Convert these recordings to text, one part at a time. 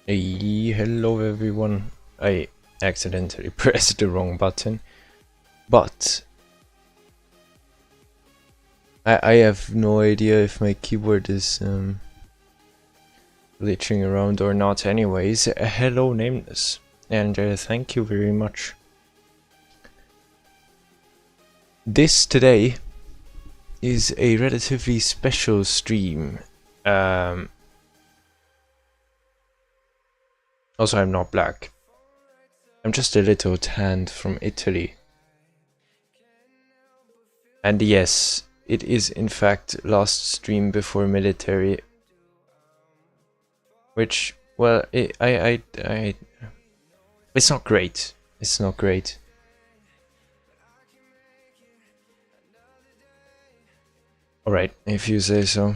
Hey, hello everyone. I accidentally pressed the wrong button, but I have no idea if my keyboard is glitching around or not. Anyways, hello Nameless, and thank you very much. This today is a relatively special stream. Also, I'm not black. I'm just a little tanned from Italy. And yes, it is in fact last stream before military. Which, well, it's not great. It's not great. Alright, if you say so.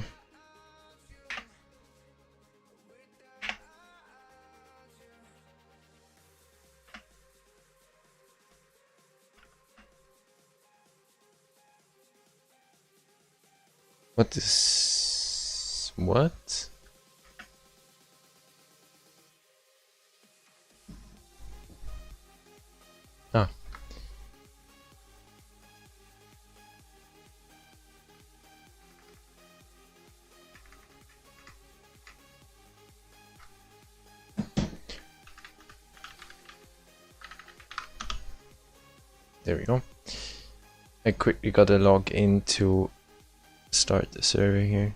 What is... what? Ah. There we go. I quickly gotta log in to start the server here.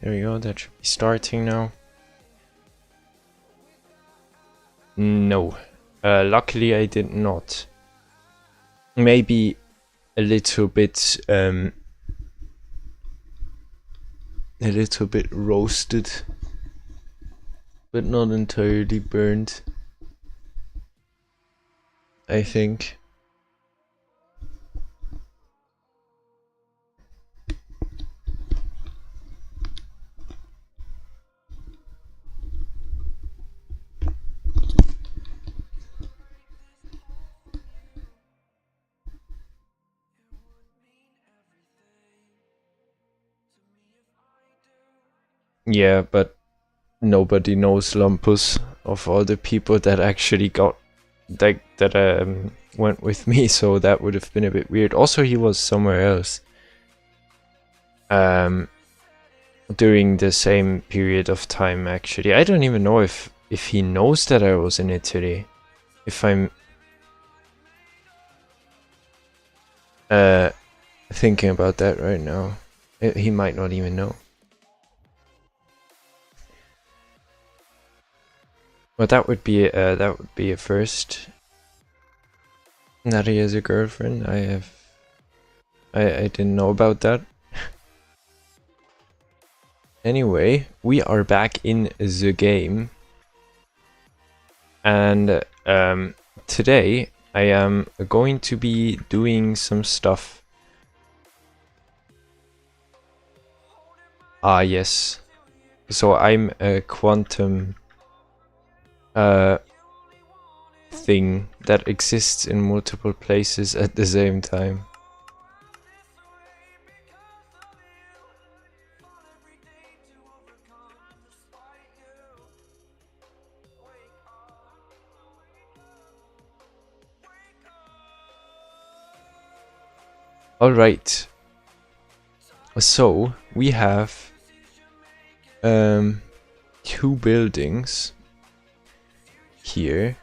There we go, that should be starting now. No. Luckily I did not. Maybe a little bit roasted, but not entirely burned, I think. Yeah, but nobody knows Lumpus of all the people that actually got that went with me, so that would have been a bit weird. Also, he was somewhere else during the same period of time. Actually, I don't even know if he knows that I was in Italy. If I'm thinking about that right now, he might not even know. But that would be a first. That he has a girlfriend. I didn't know about that. Anyway, we are back in the game, and today I am going to be doing some stuff. Ah, yes. So I'm a quantum thing that exists in multiple places at the same time. Alright. So we have two buildings here.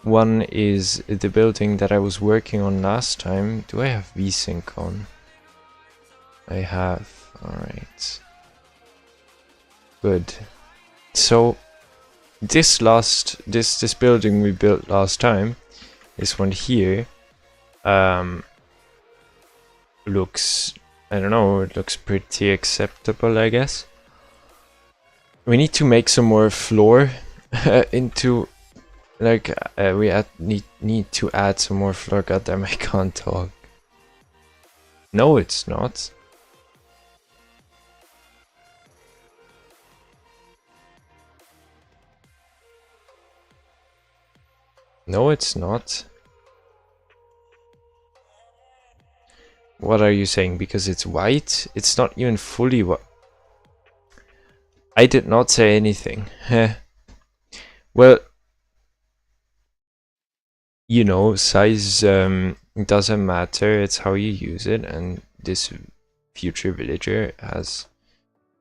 One is the building that I was working on last time. Do I have VSync on? I have. Alright. Good. So this building we built last time, this one here, looks, I don't know, it looks pretty acceptable, I guess. We need to make some more floor into, like, we need to add some more floor. Goddamn, I can't talk. No, it's not. No, it's not. What are you saying? Because it's white? It's not even fully white. I did not say anything. Well, you know, size doesn't matter. It's how you use it, and this future villager has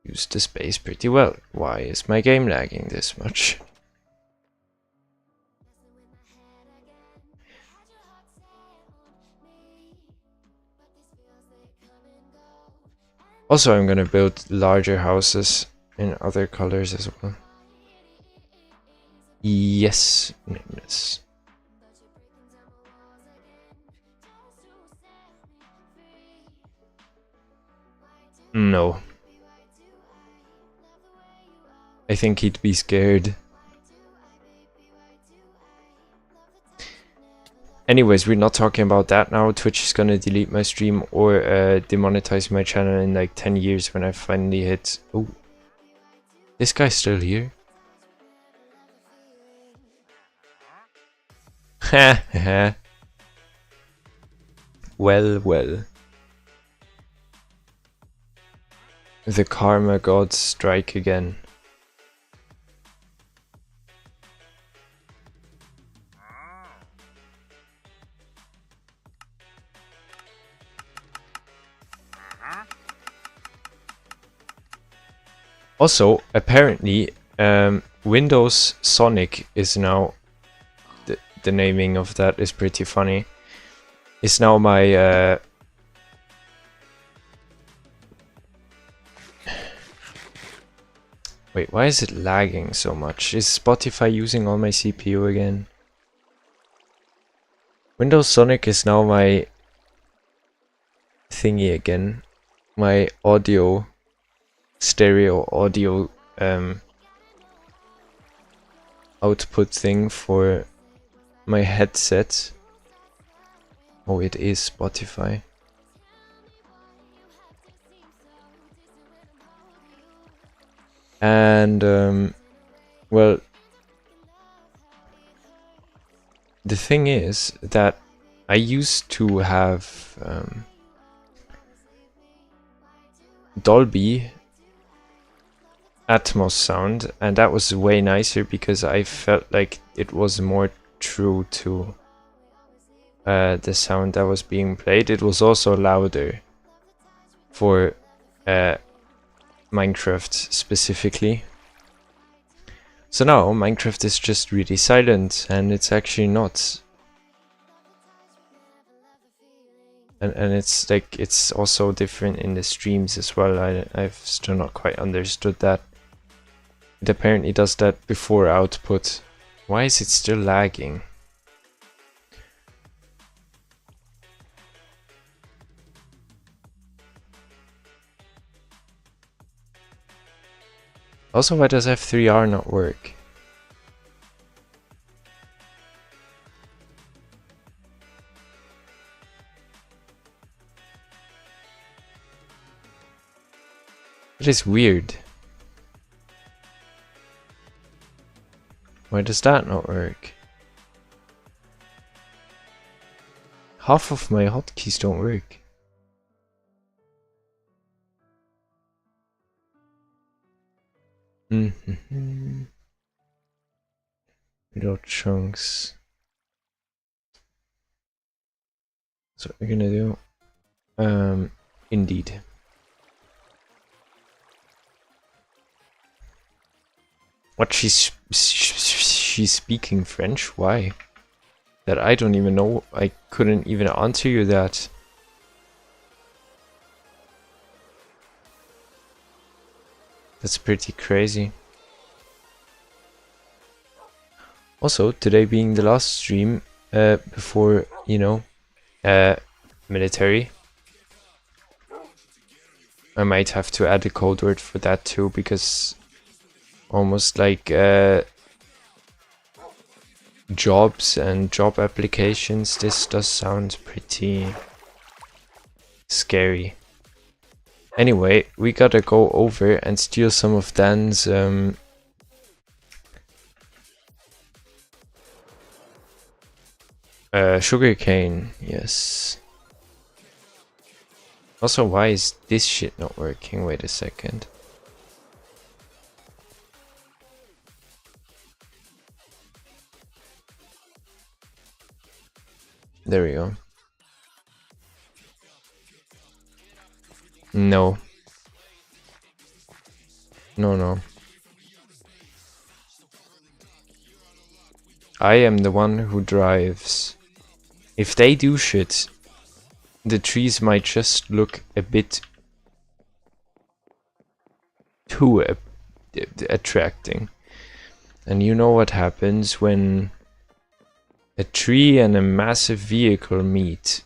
used the space pretty well. Why is my game lagging this much? Also, I'm gonna build larger houses in other colors as well. Yes, nameless. No. I think he'd be scared. Anyways, we're not talking about that now. Twitch is gonna delete my stream or demonetize my channel in like 10 years when I finally hit... Oh. This guy's still here? Ha. Well, well. The karma gods strike again. Also, apparently, Windows Sonic is now... The naming of that is pretty funny. Is now my... Wait, why is it lagging so much? Is Spotify using all my CPU again? Windows Sonic is now my... thingy again. My audio... stereo audio output thing for my headset. Oh, it is Spotify. And well, the thing is that I used to have Dolby Atmos sound, and that was way nicer because I felt like it was more true to the sound that was being played. It was also louder for Minecraft specifically. So now Minecraft is just really silent, and it's actually not. And it's like, it's also different in the streams as well. I've still not quite understood that. It apparently does that before output. Why is it still lagging? Also, why does F3R not work? It is weird. Why does that not work? Half of my hotkeys don't work. Little chunks. That's what we're gonna do. Indeed. What, she's speaking French? Why? That I don't even know. I couldn't even answer you that. That's pretty crazy. Also, today being the last stream before, you know, military. I might have to add a code word for that too, because almost like jobs and job applications, this does sound pretty scary. Anyway, we gotta go over and steal some of Dan's sugarcane. Yes. Also, why is this shit not working? Wait a second. There we go. No. No. I am the one who drives. If they do shit, the trees might just look a bit too attracting. And you know what happens when a tree and a massive vehicle meet.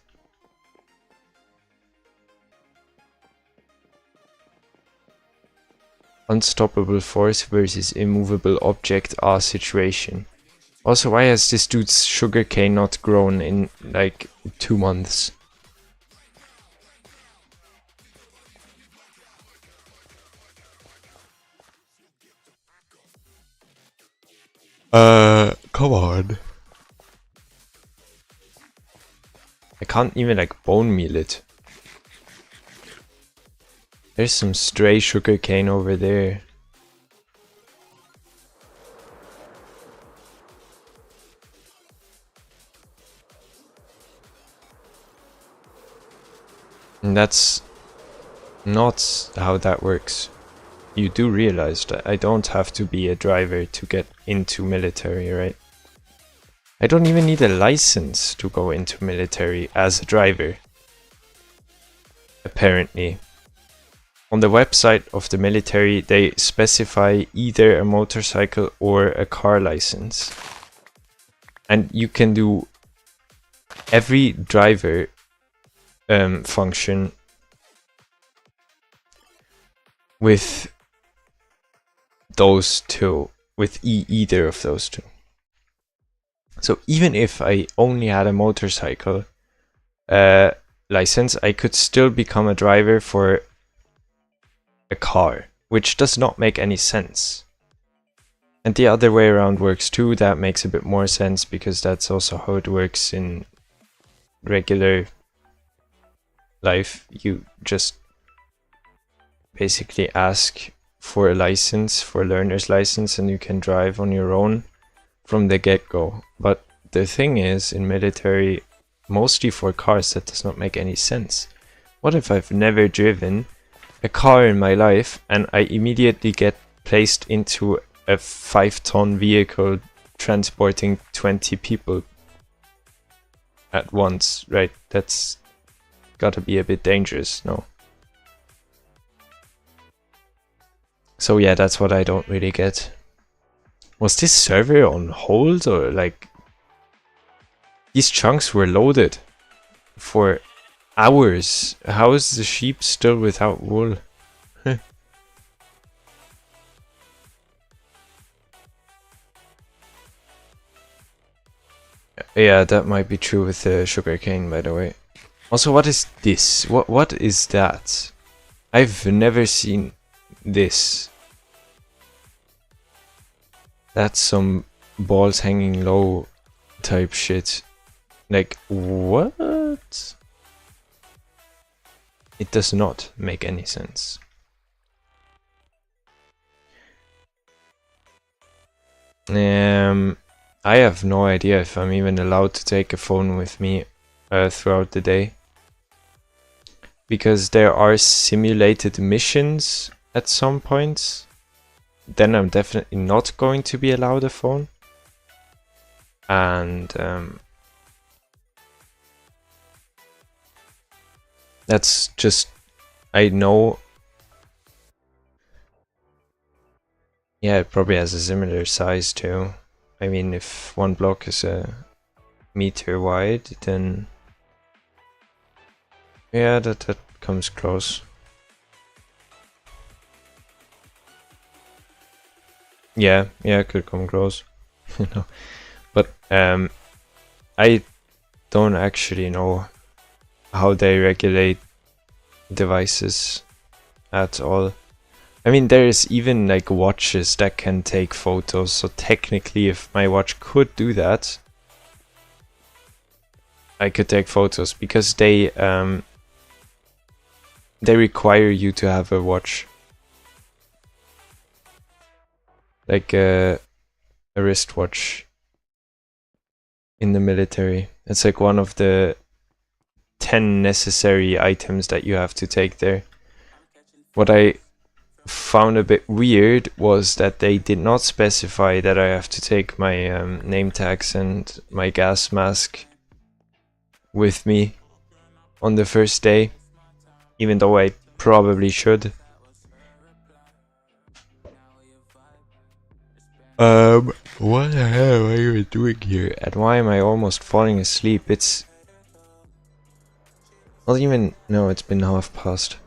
Unstoppable force versus immovable object R situation. Also, why has this dude's sugarcane not grown in like 2 months? Come on. I can't even like bone meal it. There's some stray sugarcane over there. And that's not how that works. You do realize that I don't have to be a driver to get into military, right? I don't even need a license to go into military as a driver. Apparently. On the website of the military, they specify either a motorcycle or a car license. And you can do every driver function with those two, with either of those two. So even if I only had a motorcycle license, I could still become a driver for a car, which does not make any sense. And the other way around works too. That makes a bit more sense because that's also how it works in regular life. You just basically ask for a license, for a learner's license, and you can drive on your own from the get-go. But the thing is, in military, mostly for cars, that does not make any sense. What if I've never driven a car in my life and I immediately get placed into a 5-ton vehicle transporting 20 people at once, right? That's gotta be a bit dangerous, no? So yeah, that's what I don't really get. Was this server on hold, or like these chunks were loaded for hours? How is the sheep still without wool? Yeah, that might be true with the sugarcane, by the way. Also, what is this? What is that? I've never seen this. That's some balls hanging low type shit. Like, what? It does not make any sense. I have no idea if I'm even allowed to take a phone with me throughout the day. Because there are simulated missions at some points. Then I'm definitely not going to be allowed a phone. And that's just, I know. Yeah, it probably has a similar size too. I mean, if one block is a meter wide, then yeah, that comes close. Yeah, it could come close. You know. But I don't actually know how they regulate devices at all. I mean, there's even like watches that can take photos, so technically if my watch could do that, I could take photos, because they they require you to have a watch. Like a wristwatch in the military. It's like one of the 10 necessary items that you have to take there. What I found a bit weird was that they did not specify that I have to take my name tags and my gas mask with me on the first day, even though I probably should. What the hell are you doing here? And why am I almost falling asleep? It's not even... No, it's been past.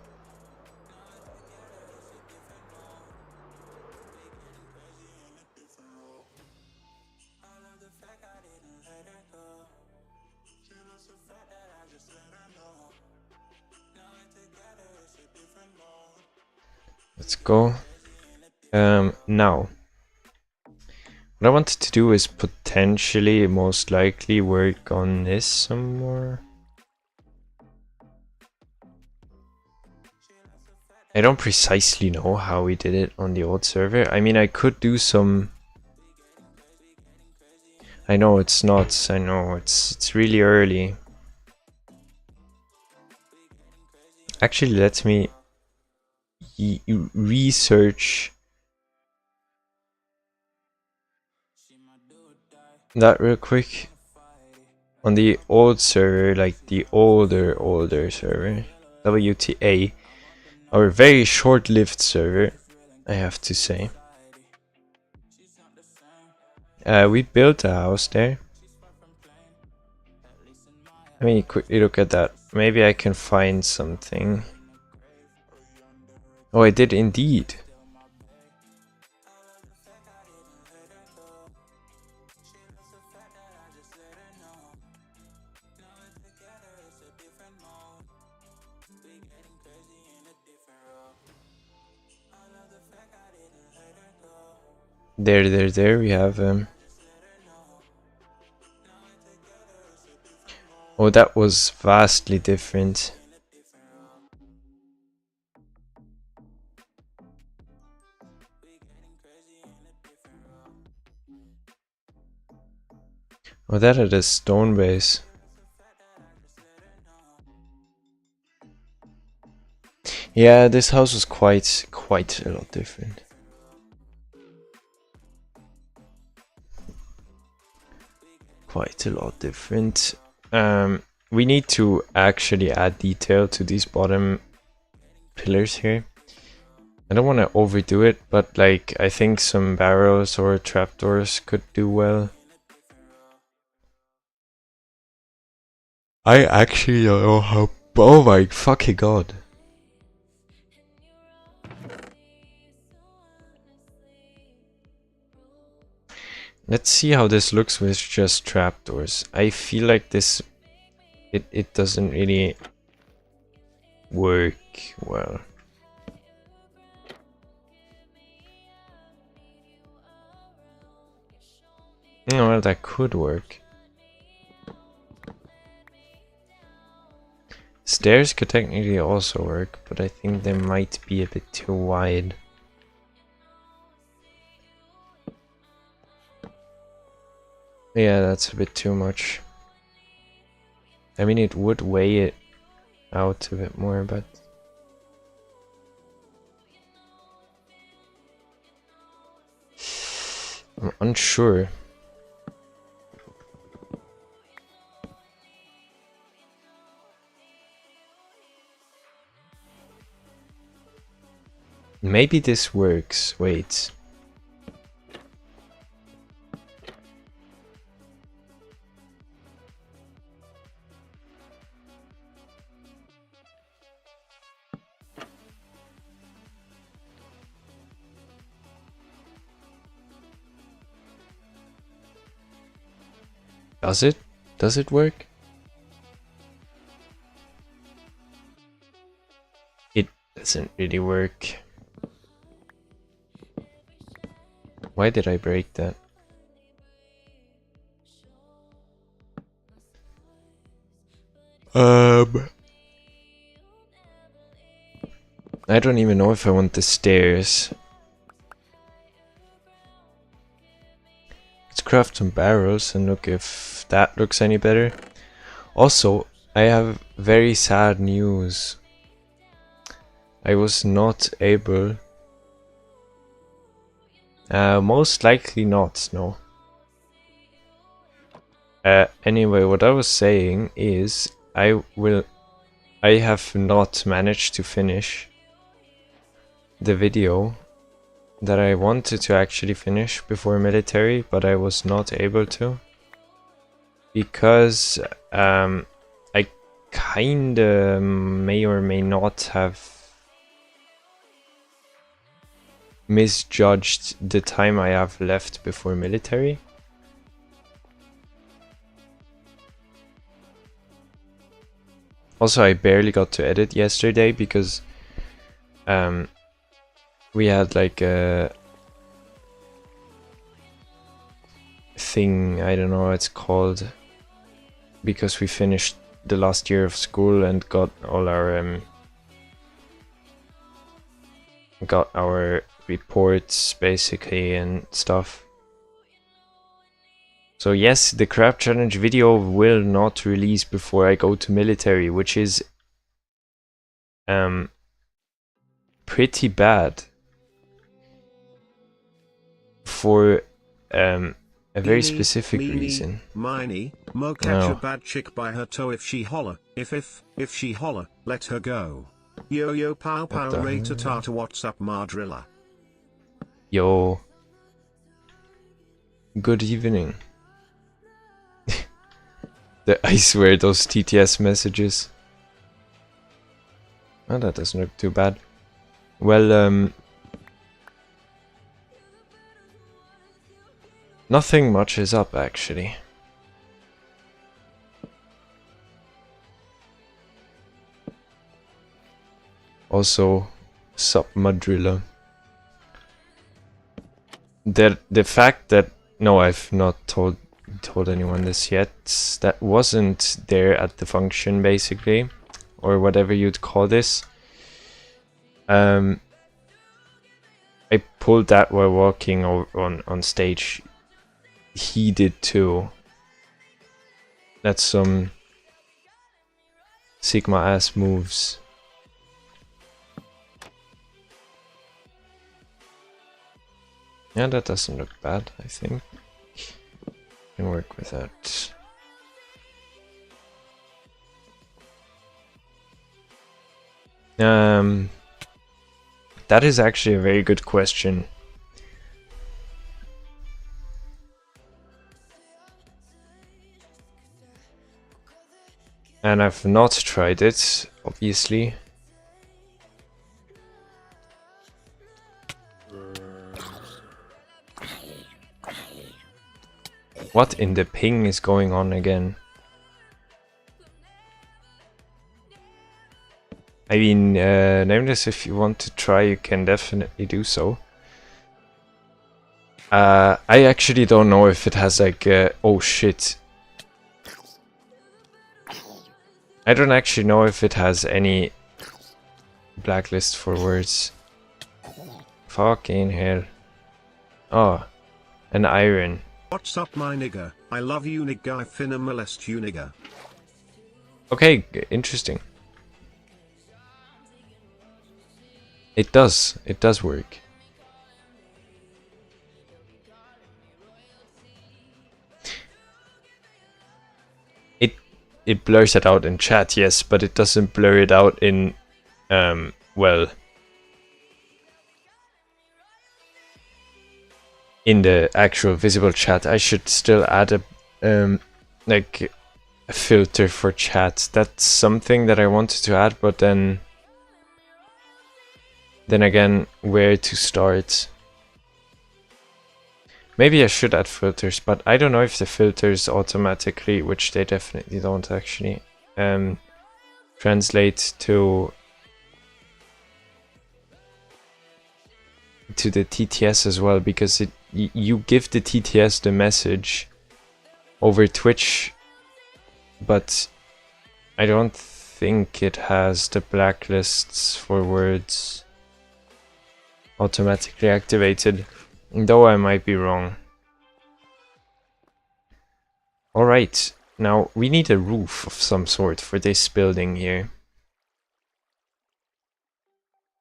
Let's go. Now. What I wanted to do is potentially, most likely, work on this some more. I don't precisely know how we did it on the old server. I mean, I could do some... I know it's not, I know it's really early. Actually, let me research that real quick. On the old server, like the older server, WTA, our very short-lived server, I have to say. We built a house there. Let me quickly look at that. Maybe I can find something. Oh, I did indeed. There we have oh, that was vastly different. Oh, that had a stone base. Yeah, this house was quite a lot different. Quite a lot different. We need to actually add detail to these bottom pillars here. I don't want to overdo it, but like I think some barrels or trapdoors could do well. I actually don't know how... Oh my fucking god. Let's see how this looks with just trapdoors. I feel like this... It doesn't really work well. No, well, that could work. Stairs could technically also work, but I think they might be a bit too wide. Yeah, that's a bit too much. I mean, it would weigh it out a bit more, but... I'm unsure. Maybe this works. Wait. Does it? Does it work? It doesn't really work. Why did I break that? I don't even know if I want the stairs. Let's craft some barrels and look if that looks any better. Also, I have very sad news. I was not able... most likely not, no. Anyway, what I was saying is I have not managed to finish the video that I wanted to actually finish before military, but I was not able to because I kinda may or may not have misjudged the time I have left before military. Also, I barely got to edit yesterday because we had like a thing, I don't know what it's called, because we finished the last year of school and got all our reports basically and stuff. So yes, the Craft Challenge video will not release before I go to military, which is pretty bad for a very specific reason. Mo catch a bad chick by her toe if she holler. If she holler, let her go. Yo yo pow pow rata tata what's up Madrilla? Yo. Good evening. I swear those TTS messages. Oh, that doesn't look too bad. Well, nothing much is up actually. Also, sup Madrilla. The fact that no, I've not told anyone this yet, that wasn't there at the function basically, or whatever you'd call this. I pulled that while walking on stage. He did too. That's some Sigma ass moves. Yeah, that doesn't look bad, I think. Can work with that. That is actually a very good question. And I've not tried it, obviously. What in the ping is going on again? I mean, Nameless, if you want to try, you can definitely do so. I actually don't know if it has like... oh shit. I don't actually know if it has any blacklist for words. Fucking hell. Oh, an iron. What's up my nigga? I love you nigga, I finna molest you nigga. Okay, interesting. It does work. It blurs it out in chat, yes, but it doesn't blur it out in, well, in the actual visible chat. I should still add a, like, a filter for chat. That's something that I wanted to add, but then again, where to start? Maybe I should add filters, but I don't know if the filters automatically, which they definitely don't actually, translate to the TTS as well, because you give the TTS the message over Twitch, but I don't think it has the blacklists for words automatically activated, though I might be wrong. Alright, now we need a roof of some sort for this building here.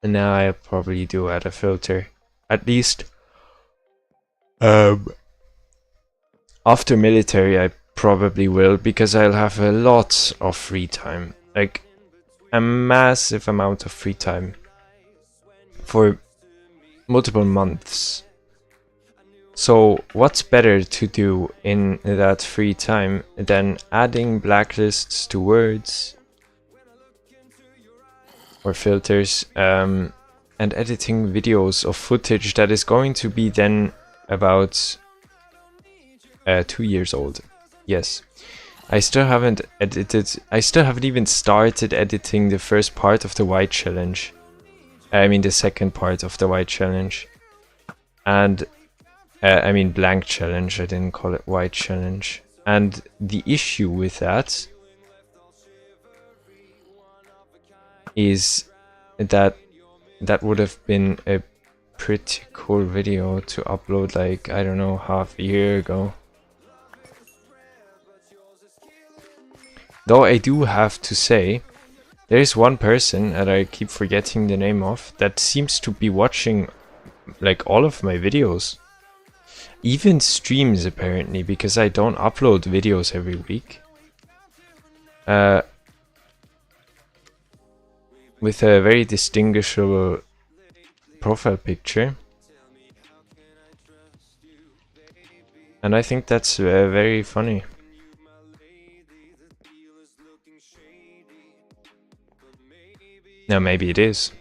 And now I'll probably do add a filter. At least after military I probably will, because I'll have a lot of free time. Like a massive amount of free time for multiple months. So what's better to do in that free time than adding blacklists to words or filters, and editing videos of footage that is going to be then about 2 years old. Yes, I still haven't even started editing the first part of the white challenge. I mean the second part of the white challenge. And I mean blank challenge, I didn't call it white challenge. And the issue with that is that that would have been a pretty cool video to upload, like, I don't know, half a year ago. Though I do have to say, there is one person that I keep forgetting the name of that seems to be watching like all of my videos. Even streams apparently, because I don't upload videos every week. With a very distinguishable profile picture. And I think that's very funny. Now maybe it is.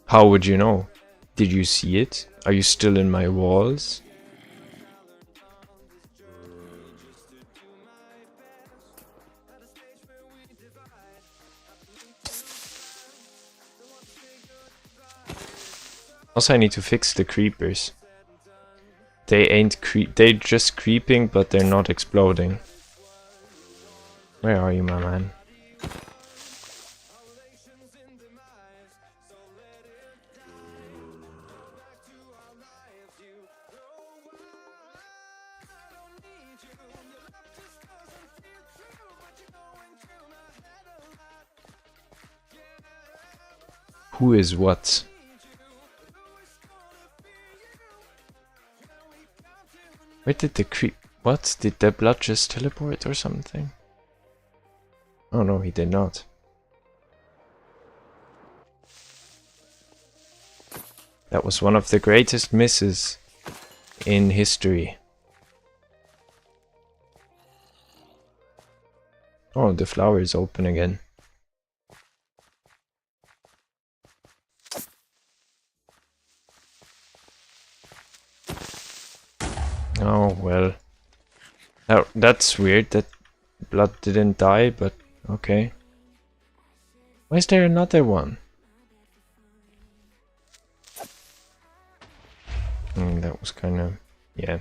How would you know? Did you see it? Are you still in my walls? Also, I need to fix the creepers. They're just creeping, but they're not exploding. Where are you, my man? Who is what? Where did the creep... What? Did the blood just teleport or something? Oh no, he did not. That was one of the greatest misses in history. Oh, the flower is open again. Oh, well. Oh, that's weird that blood didn't die, but okay. Why is there another one? That was kind of, yeah,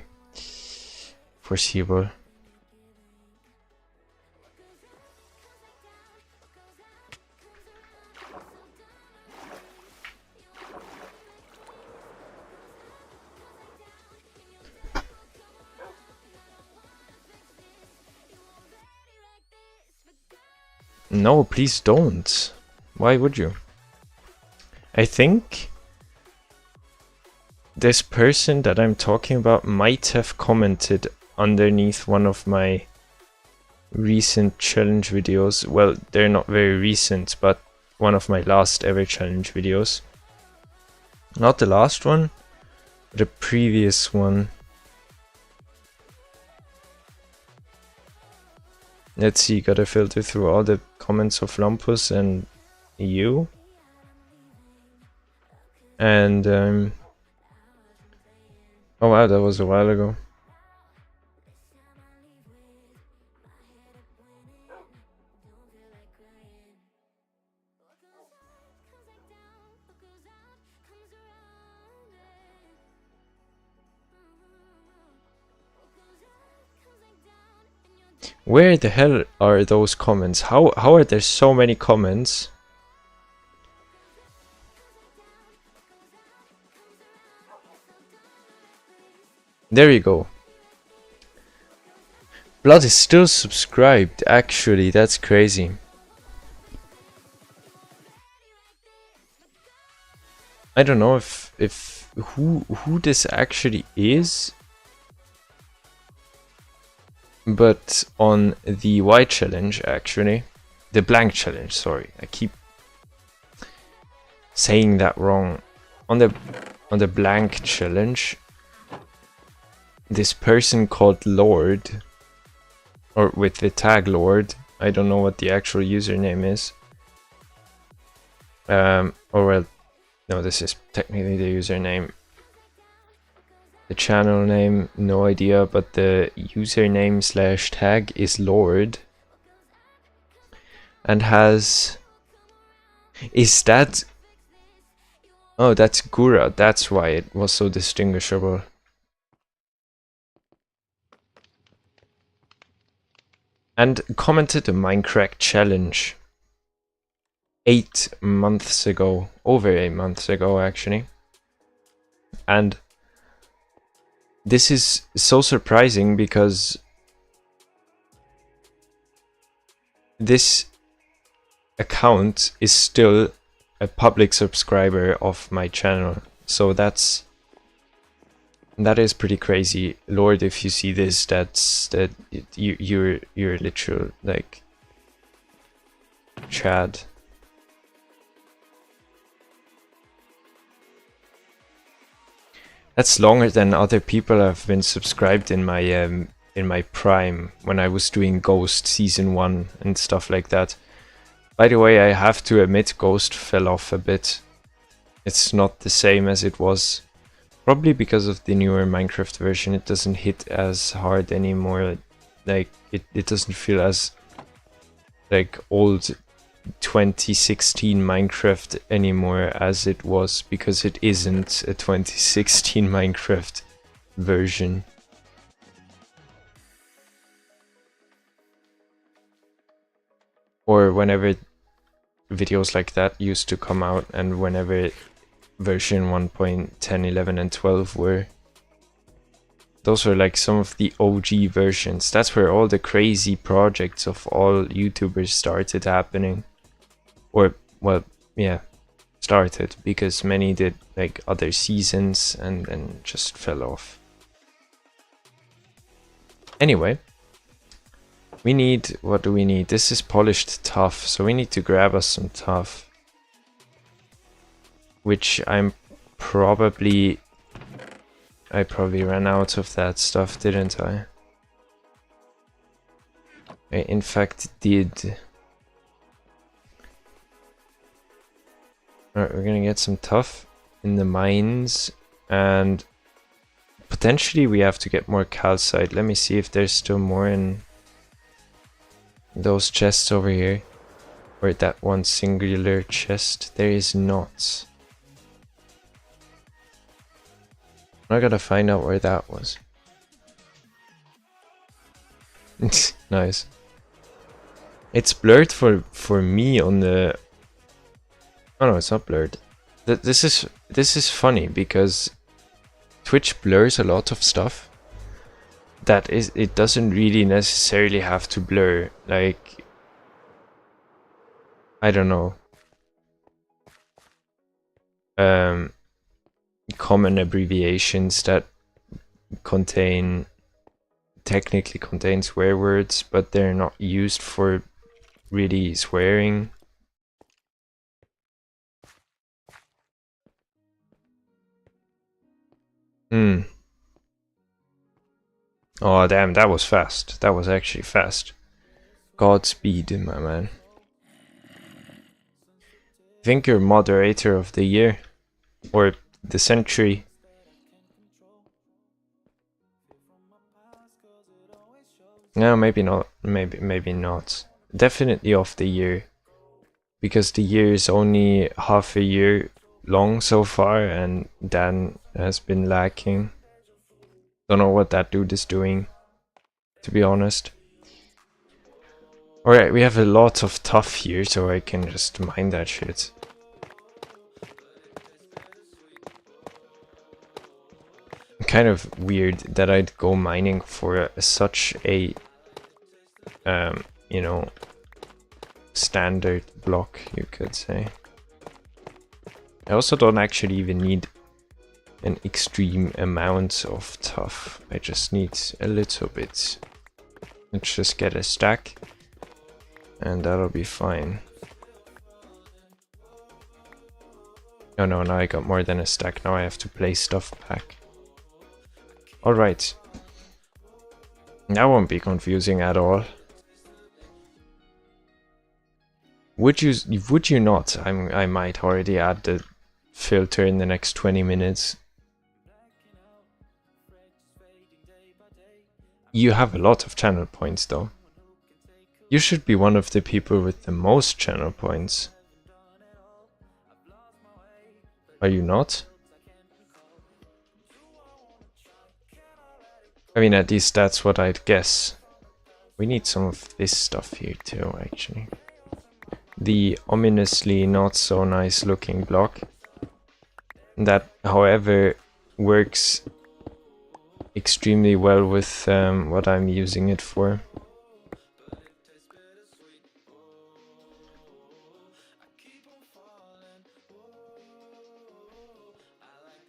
foreseeable. No, please don't. Why would you? I think this person that I'm talking about might have commented underneath one of my recent challenge videos. Well, they're not very recent, but one of my last ever challenge videos. Not the last one, the previous one. Let's see, gotta filter through all the comments of Lumpus and you. And, oh wow, that was a while ago. Where the hell are those comments? How are there so many comments? There you go. Blood is still subscribed, actually, that's crazy. I don't know if who this actually is. But on the white challenge, actually, the blank challenge, sorry, I keep saying that wrong. On the blank challenge, this person called Lord, or with the tag Lord, I don't know what the actual username is. Or well, no, this is technically the username. The channel name, no idea, but the username / tag is Lord. And has... Is that... Oh, that's Gura, that's why it was so distinguishable. And commented a Minecraft challenge 8 months ago, over 8 months ago actually. And this is so surprising because this account is still a public subscriber of my channel, so that is pretty crazy. Lord, if you see this, you're literal like Chad. That's longer than other people have been subscribed in my prime, when I was doing Ghost Season 1 and stuff like that. By the way, I have to admit Ghost fell off a bit. It's not the same as it was. Probably because of the newer Minecraft version, it doesn't hit as hard anymore. Like, it doesn't feel as like old 2016 Minecraft anymore as it was, because it isn't a 2016 Minecraft version. Or whenever videos like that used to come out, and whenever version 1.10, 11 and 12 were. Those were like some of the OG versions. That's where all the crazy projects of all YouTubers started happening. Or, well, yeah, started, because many did like other seasons and then just fell off. Anyway, we need, what do we need? This is polished tough, so we need to grab us some tough. Which I probably ran out of that stuff, didn't I? I in fact did. Alright, we're gonna get some tough in the mines, and potentially we have to get more calcite. Let me see if there's still more in those chests over here, or that one singular chest. There is not. I gotta find out where that was. Nice. It's blurred for me on the... Oh no, it's not blurred. This is funny because Twitch blurs a lot of stuff that it doesn't really necessarily have to blur. Like, I don't know. Common abbreviations that technically contain swear words, but they're not used for really swearing. Oh damn, that was fast. That was actually fast. Godspeed, my man. I think you're moderator of the year, or the century. No, maybe not. Maybe not. Definitely of the year, because the year is only half a year long so far, and Dan has been lacking. Don't know what that dude is doing, to be honest. Alright, we have a lot of tuff here, so I can just mine that shit. Kind of weird that I'd go mining for such a, you know, standard block, you could say. I also don't actually even need an extreme amount of tuff. I just need a little bit. Let's just get a stack. And that'll be fine. Oh no, now I got more than a stack. Now I have to place stuff back. Alright. That won't be confusing at all. Would you not? I might already add the filter in the next 20 minutes. You have a lot of channel points though. You should be one of the people with the most channel points. Are you not? I mean, at least that's what I'd guess. We need some of this stuff here too, actually. The ominously not so nice looking block. That, however, works extremely well with what I'm using it for.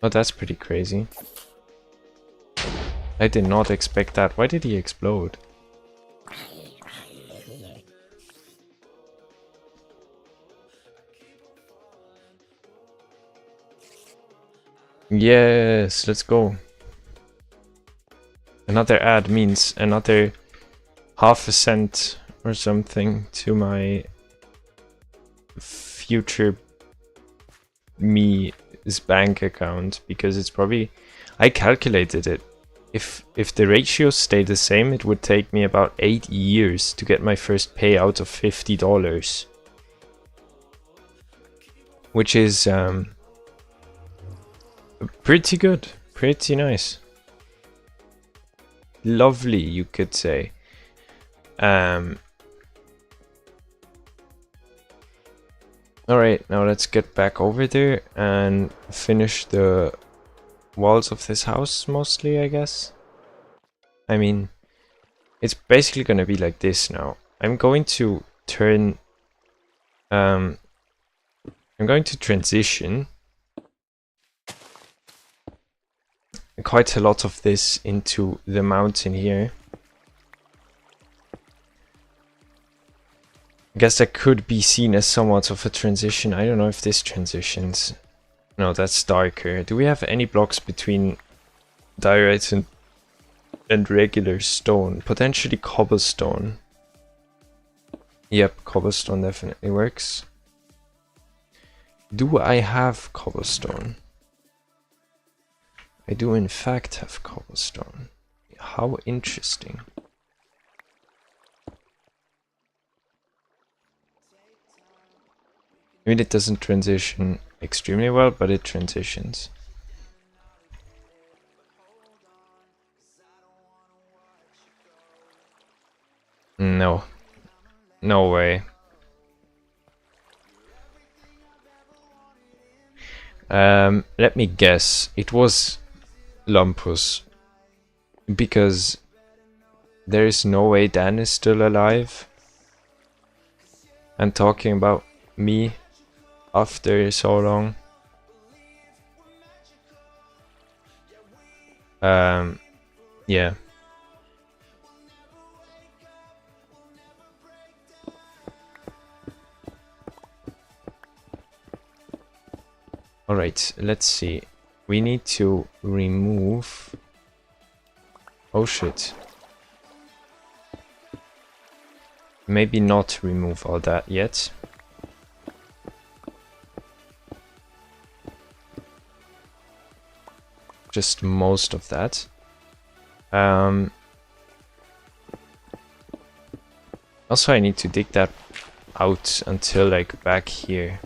Oh, that's pretty crazy. I did not expect that. Why did he explode? Yes, let's go. Another ad means another half a cent or something to my future me's bank account, because it's probably, I calculated it. If the ratios stay the same, it would take me about 8 years to get my first payout of $50. Which is pretty good, pretty nice. Lovely, you could say. Alright, now let's get back over there and finish the walls of this house mostly, I guess. I mean, it's basically gonna be like this now. I'm going to turn... I'm going to transition quite a lot of this into the mountain here. I guess that could be seen as somewhat of a transition. I don't know if this transitions. No, that's darker. Do we have any blocks between diorite and regular stone? Potentially cobblestone. Yep, cobblestone definitely works. Do I have cobblestone? I do in fact have cobblestone. How interesting. I mean, it doesn't transition extremely well, but it transitions. No. No way. Let me guess. It was Lumpus. Because there is no way Dan is still alive. And talking about me after so long. Yeah. Alright, let's see. We need to remove... Oh shit. Maybe not remove all that yet. Just most of that. Also, I need to dig that out until like back here.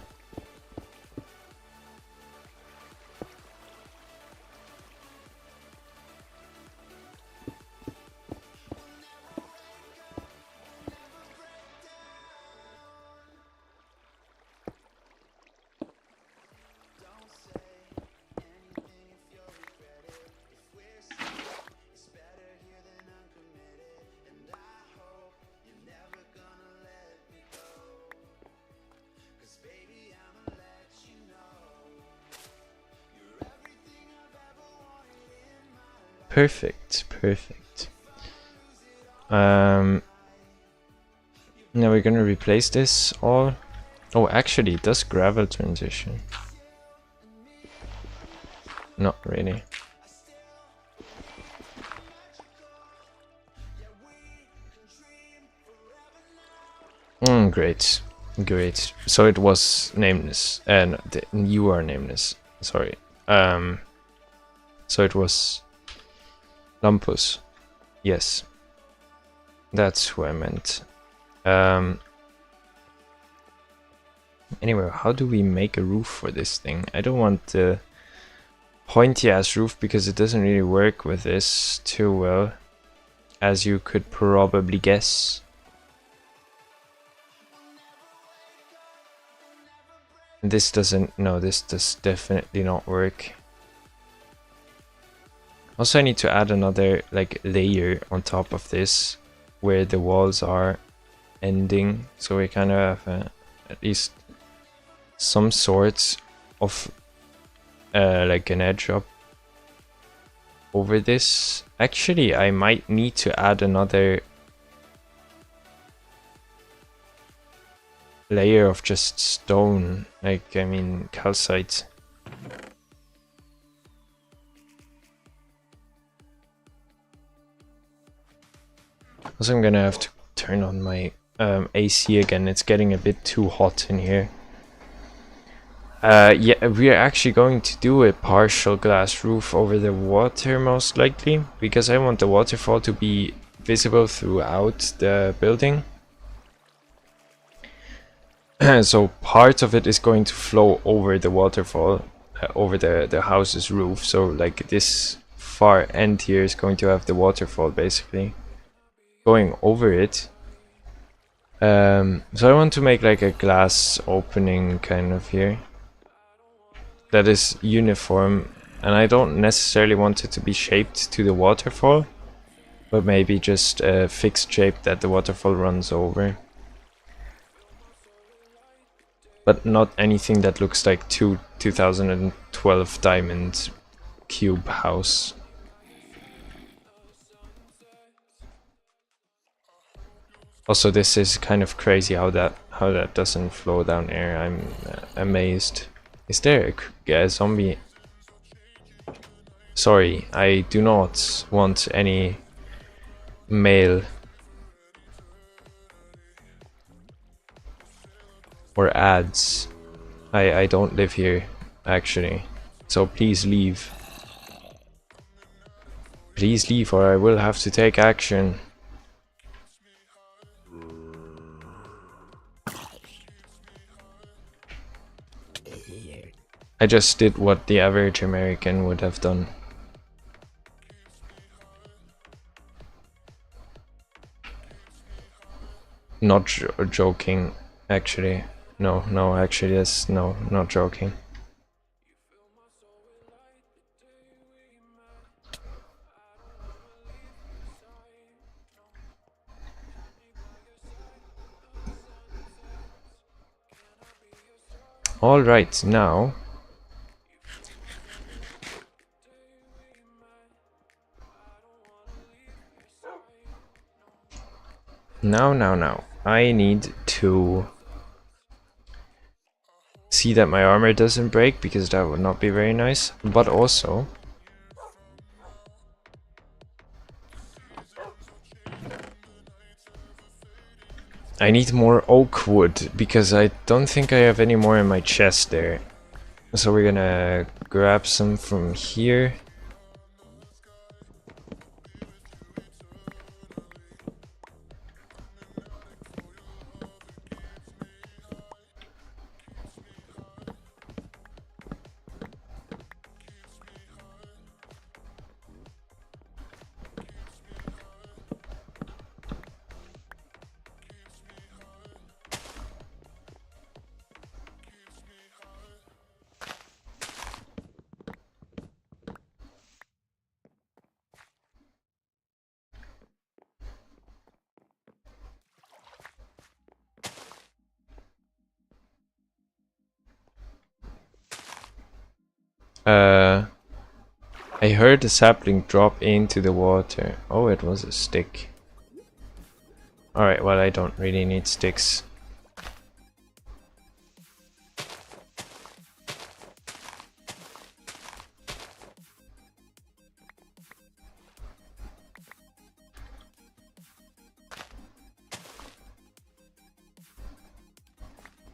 Perfect, perfect. Now we're gonna replace this all. Oh, actually, it does gravel transition. Not really. Great, great. So it was nameless, and you are nameless. Sorry. So it was Lumpus. Yes, that's who I meant. Anyway, how do we make a roof for this thing? I don't want the pointy ass roof because it doesn't really work with this too well, as you could probably guess. This doesn't, no, this does definitely not work. Also, I need to add another like layer on top of this where the walls are ending, so we kind of have at least some sort of like an edge up over this. Actually, I might need to add another layer of just stone, like, I mean, calcite. Also, I'm gonna have to turn on my AC again. It's getting a bit too hot in here. Yeah, we are actually going to do a partial glass roof over the water, most likely, because I want the waterfall to be visible throughout the building. So part of it is going to flow over the waterfall, over the house's roof. So like this far end here is going to have the waterfall basically going over it. So I want to make like a glass opening kind of here that is uniform, and I don't necessarily want it to be shaped to the waterfall, but maybe just a fixed shape that the waterfall runs over. But not anything that looks like 2012 diamond cube house. Also, this is kind of crazy how that doesn't flow down air. I'm amazed. Is there a zombie? Sorry, I do not want any mail or ads. I don't live here, actually. So please leave. Please leave, or I will have to take action. I just did what the average American would have done. Not joking, actually. No, actually, yes, no, not joking. All right, now. Now. I need to see that my armor doesn't break, because that would not be very nice. But also, I need more oak wood, because I don't think I have any more in my chest there. So we're gonna grab some from here. I heard a sapling drop into the water. Oh, it was a stick. Alright, well, I don't really need sticks.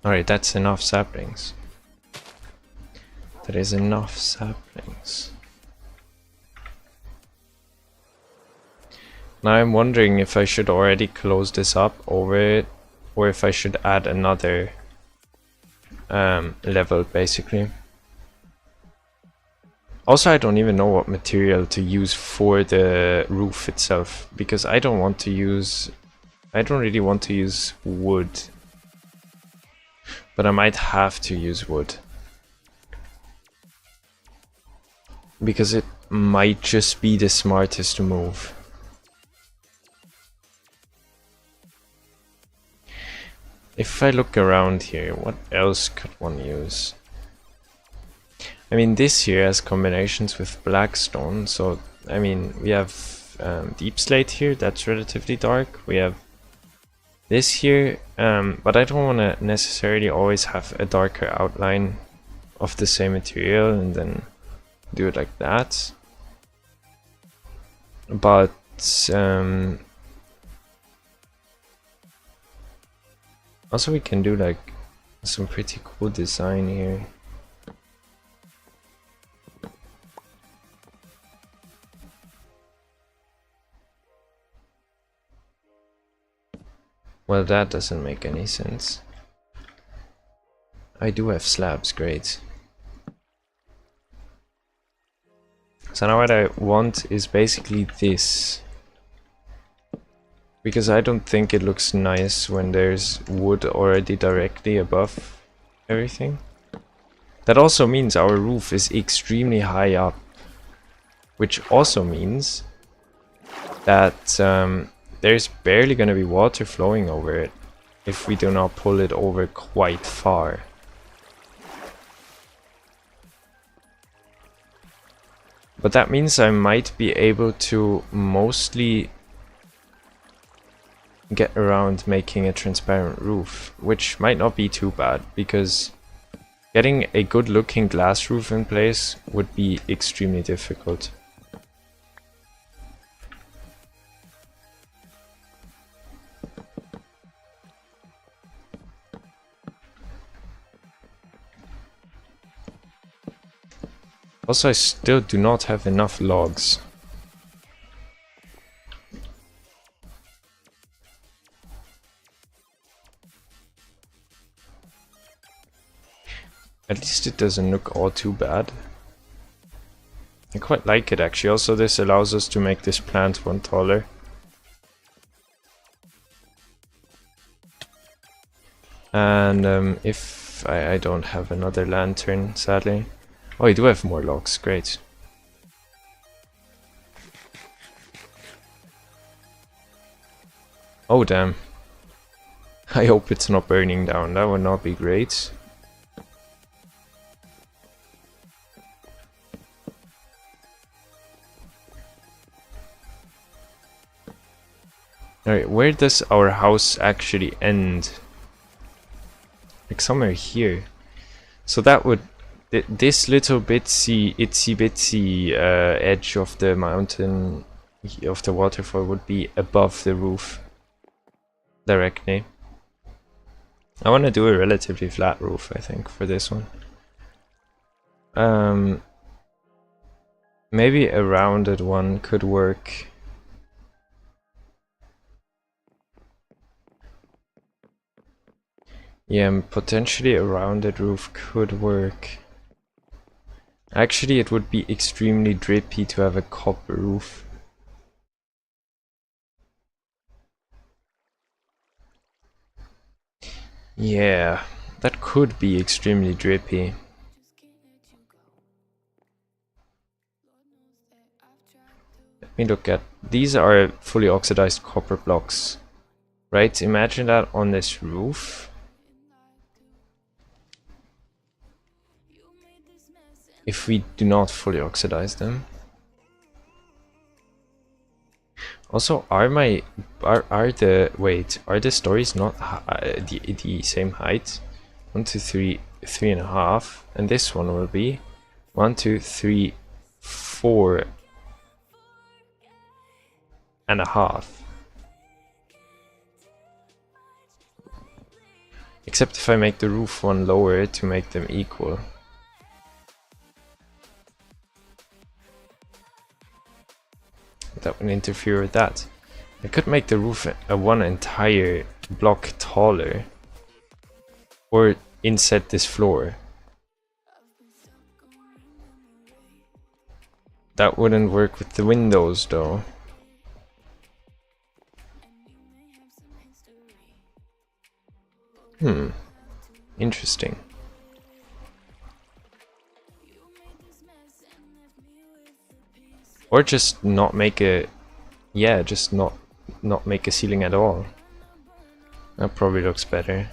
Alright, that's enough saplings. That is enough saplings. Now I'm wondering if I should already close this up over it, or if I should add another level, basically. Also, I don't even know what material to use for the roof itself, because I don't really want to use wood. But I might have to use wood. Because it might just be the smartest move. If I look around here, what else could one use? I mean, this here has combinations with blackstone, so I mean, we have deep slate here, that's relatively dark. We have this here, but I don't want to necessarily always have a darker outline of the same material and then do it like that. But also we can do like some pretty cool design here. Well, that doesn't make any sense. I do have slabs, great. So now what I want is basically this. Because I don't think it looks nice when there's wood already directly above everything. That also means our roof is extremely high up. Which also means that there's barely going to be water flowing over it if we do not pull it over quite far. But that means I might be able to mostly get around making a transparent roof, which might not be too bad, because getting a good looking glass roof in place would be extremely difficult. Also, I still do not have enough logs. At least it doesn't look all too bad. I quite like it actually. Also, this allows us to make this plant one taller. And if I don't have another lantern, sadly. Oh, you do have more logs, great. Oh damn. I hope it's not burning down, that would not be great. Alright, where does our house actually end? Like somewhere here. So that would... This little itsy bitsy edge of the mountain, of the waterfall, would be above the roof. Directly. I want to do a relatively flat roof, I think, for this one. Maybe a rounded one could work. Yeah, potentially a rounded roof could work. Actually, it would be extremely drippy to have a copper roof. Yeah, that could be extremely drippy. Let me look at... These are fully oxidized copper blocks. Right, imagine that on this roof. If we do not fully oxidize them. Also, are the stories not the same height? 1, 2, 3, 3.5, and this one will be 1, 2, 3, 4.5. Except if I make the roof one lower to make them equal. That would interfere with that. I could make the roof one entire block taller. Or inset this floor. That wouldn't work with the windows though. Interesting. Or just not make a... Yeah, just not make a ceiling at all. That probably looks better.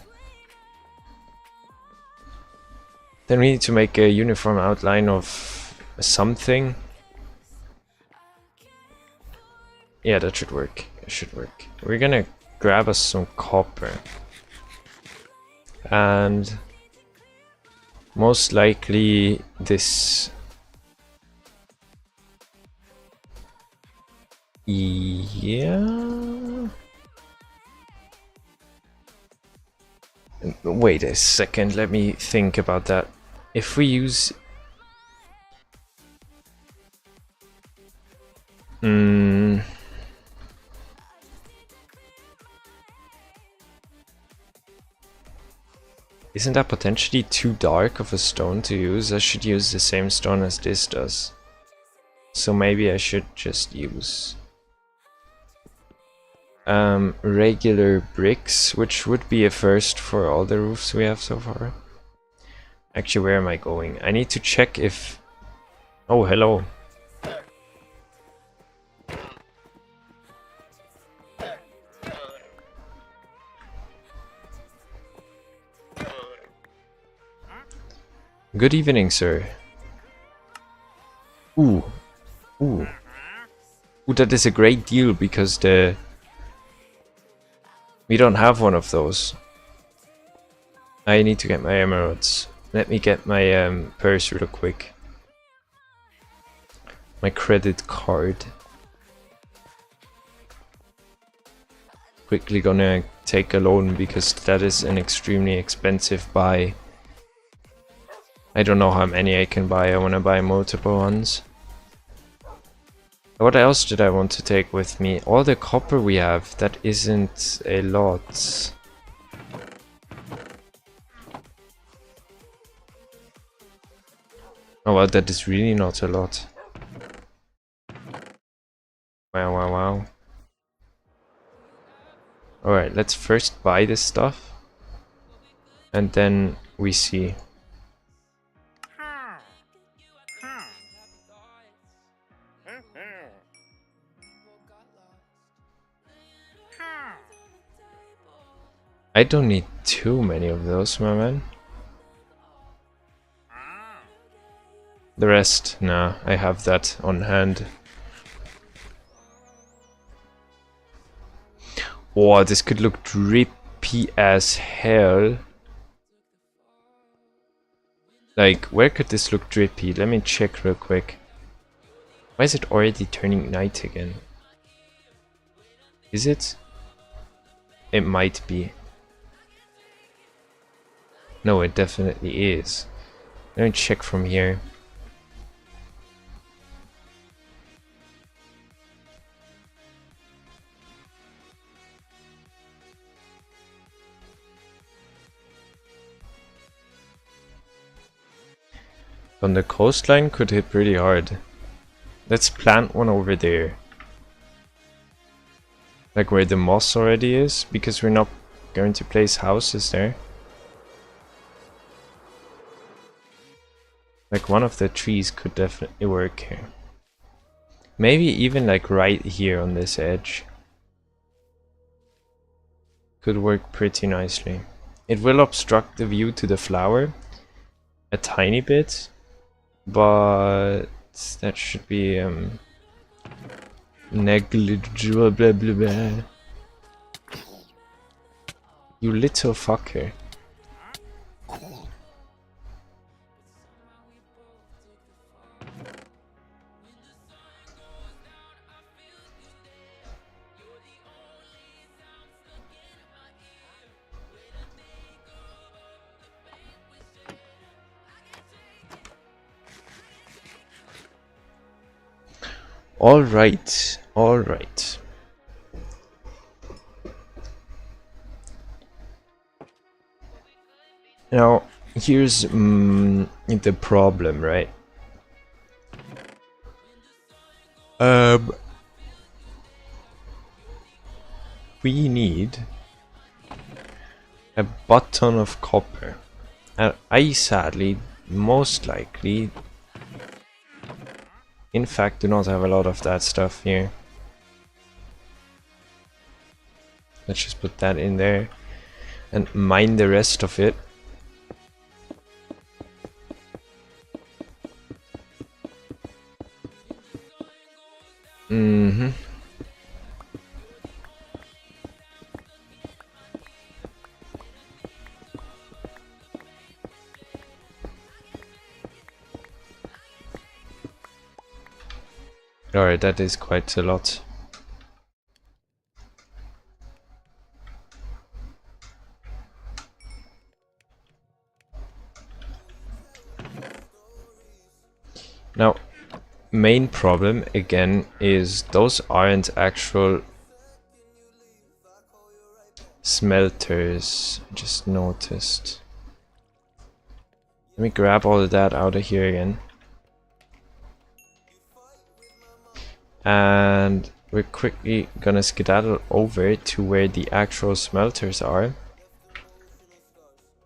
Then we need to make a uniform outline of something. Yeah, that should work. It should work. We're gonna grab us some copper. And most likely this... Yeah... Wait a second, let me think about that. If we use... Isn't that potentially too dark of a stone to use? I should use the same stone as this does. So maybe I should just use regular bricks, which would be a first for all the roofs we have so far. Actually, where am I going? I need to check if... Oh, hello. Good evening, sir. Ooh. Ooh. Ooh, that is a great deal because we don't have one of those. I need to get my emeralds. Let me get my purse real quick. My credit card. Quickly gonna take a loan because that is an extremely expensive buy. I don't know how many I can buy. I wanna buy multiple ones. What else did I want to take with me? All the copper we have, that isn't a lot. Oh well, that is really not a lot. Wow, wow, wow. Alright, let's first buy this stuff. And then we see. I don't need too many of those, my man. The rest, nah, I have that on hand. Oh, this could look drippy as hell. Like, where could this look drippy? Let me check real quick. Why is it already turning night again? Is it? It might be. No, it definitely is. Let me check from here. On the coastline could hit pretty hard. Let's plant one over there. Like where the moss already is, because we're not going to place houses there. Like one of the trees could definitely work here. Maybe even like right here on this edge. Could work pretty nicely. It will obstruct the view to the flower a tiny bit, but that should be Negligible blah blah blah. You little fucker. All right, all right. Now, here's the problem, right? We need a butt ton of copper. And I sadly, most likely, in fact, do not have a lot of that stuff here. Let's just put that in there and mine the rest of it. Alright, that is quite a lot. Now, main problem again is those aren't actual smelters. I just noticed. Let me grab all of that out of here again. And we're quickly gonna skedaddle over to where the actual smelters are.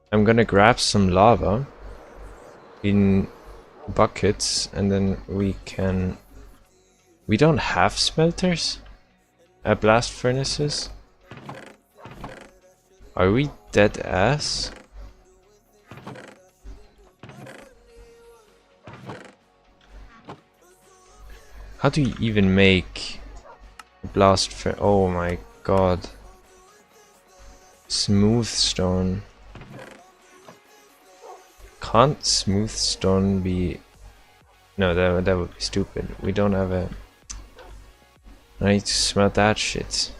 I'm gonna grab some lava in buckets and then we don't have smelters? Blast furnaces? Are we dead ass? How do you even make a blast furnace? Oh my god. Smooth stone. Can't smooth stone be... No, that would be stupid. We don't have a... I need to smelt that shit.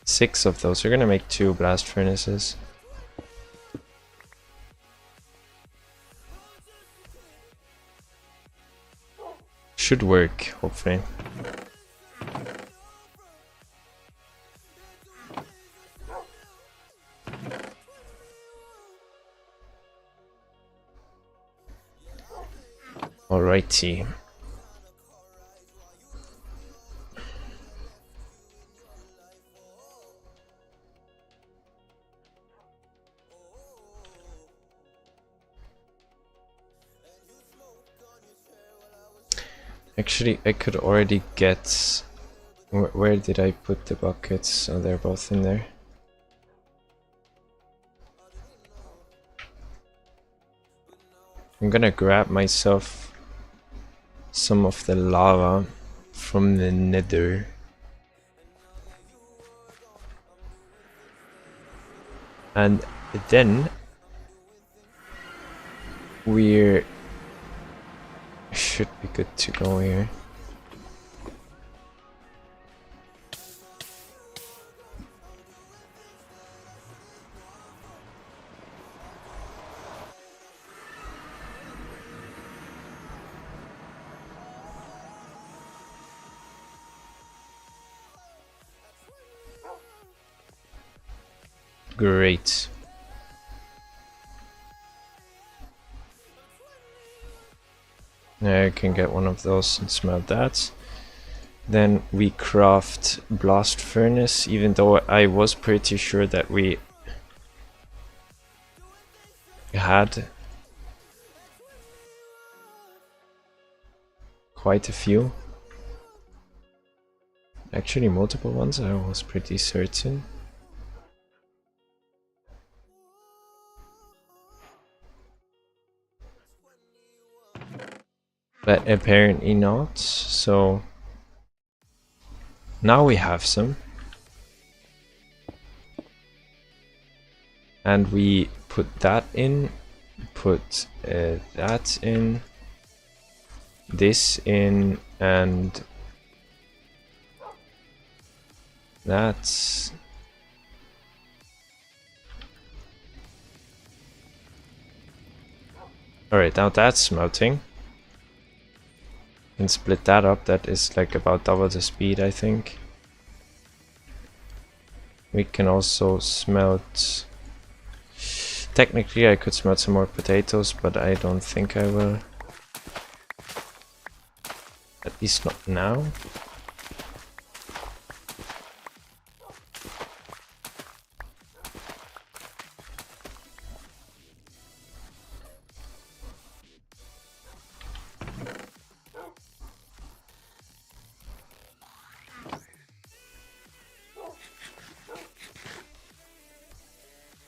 6 of those. We're gonna make 2 blast furnaces. Should work, hopefully. Alrighty. Actually, I could already get... Where did I put the buckets? Oh, they're both in there. I'm gonna grab myself some of the lava from the nether. And then we're... should be good to go here. Great. Now I can get one of those and smelt that. Then we craft blast furnace, even though I was pretty sure that we had quite a few. Actually multiple ones, I was pretty certain. But apparently not, so now we have some. And we put that in, put that in, this in, and that's... Alright, now that's melting. Can split that up, that is like about double the speed, I think. We can also smelt... Technically I could smelt some more potatoes, but I don't think I will. At least not now.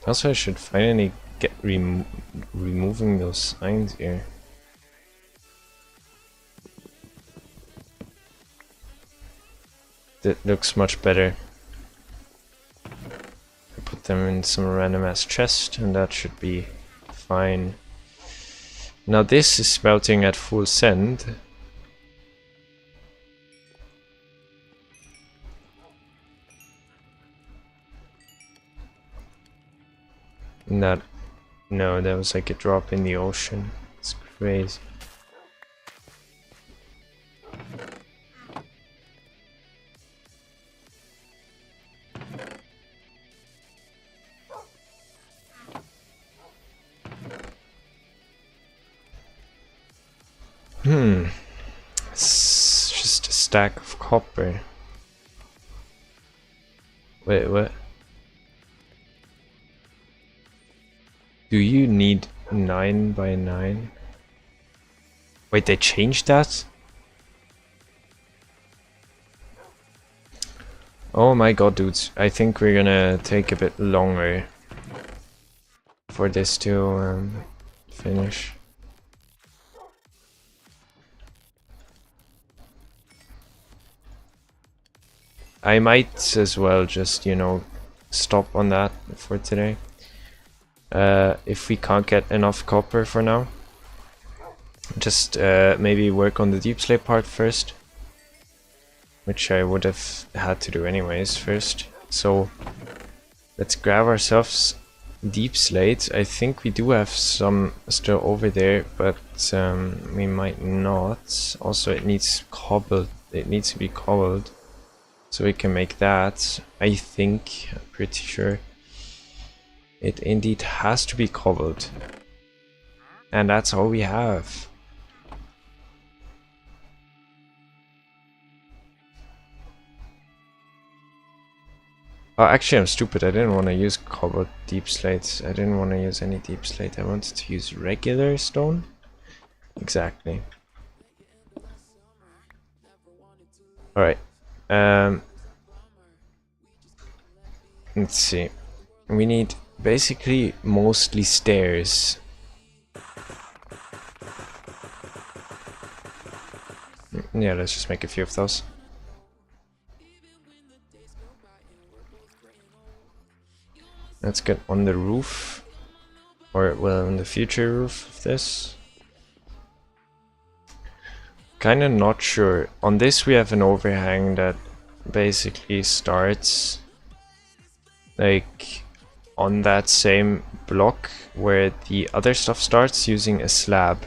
Also, I should finally get removing those signs here. That looks much better. I put them in some random ass chest and that should be fine. Now this is smelting at full send. That, no, that was like a drop in the ocean. It's crazy. It's just a stack of copper. Wait, what? Do you need 9 by 9? Wait, they changed that? Oh my god, dudes. I think we're gonna take a bit longer for this to finish. I might as well just, you know, stop on that for today. If we can't get enough copper for now, just maybe work on the deep slate part first, which I would have had to do anyways first. So let's grab ourselves deep slate. I think we do have some still over there, but we might not. Also, it needs cobbled. It needs to be cobbled, so we can make that. I think, I'm pretty sure. It indeed has to be cobbled. And that's all we have. Oh, actually I'm stupid. I didn't want to use cobbled deep slates. I didn't want to use any deep slate. I wanted to use regular stone. Exactly. Alright. Let's see. We need basically mostly stairs. Yeah, let's just make a few of those. Let's get on the roof, or well, on the future roof of this. Kinda not sure. On this we have an overhang that basically starts like on that same block where the other stuff starts, using a slab.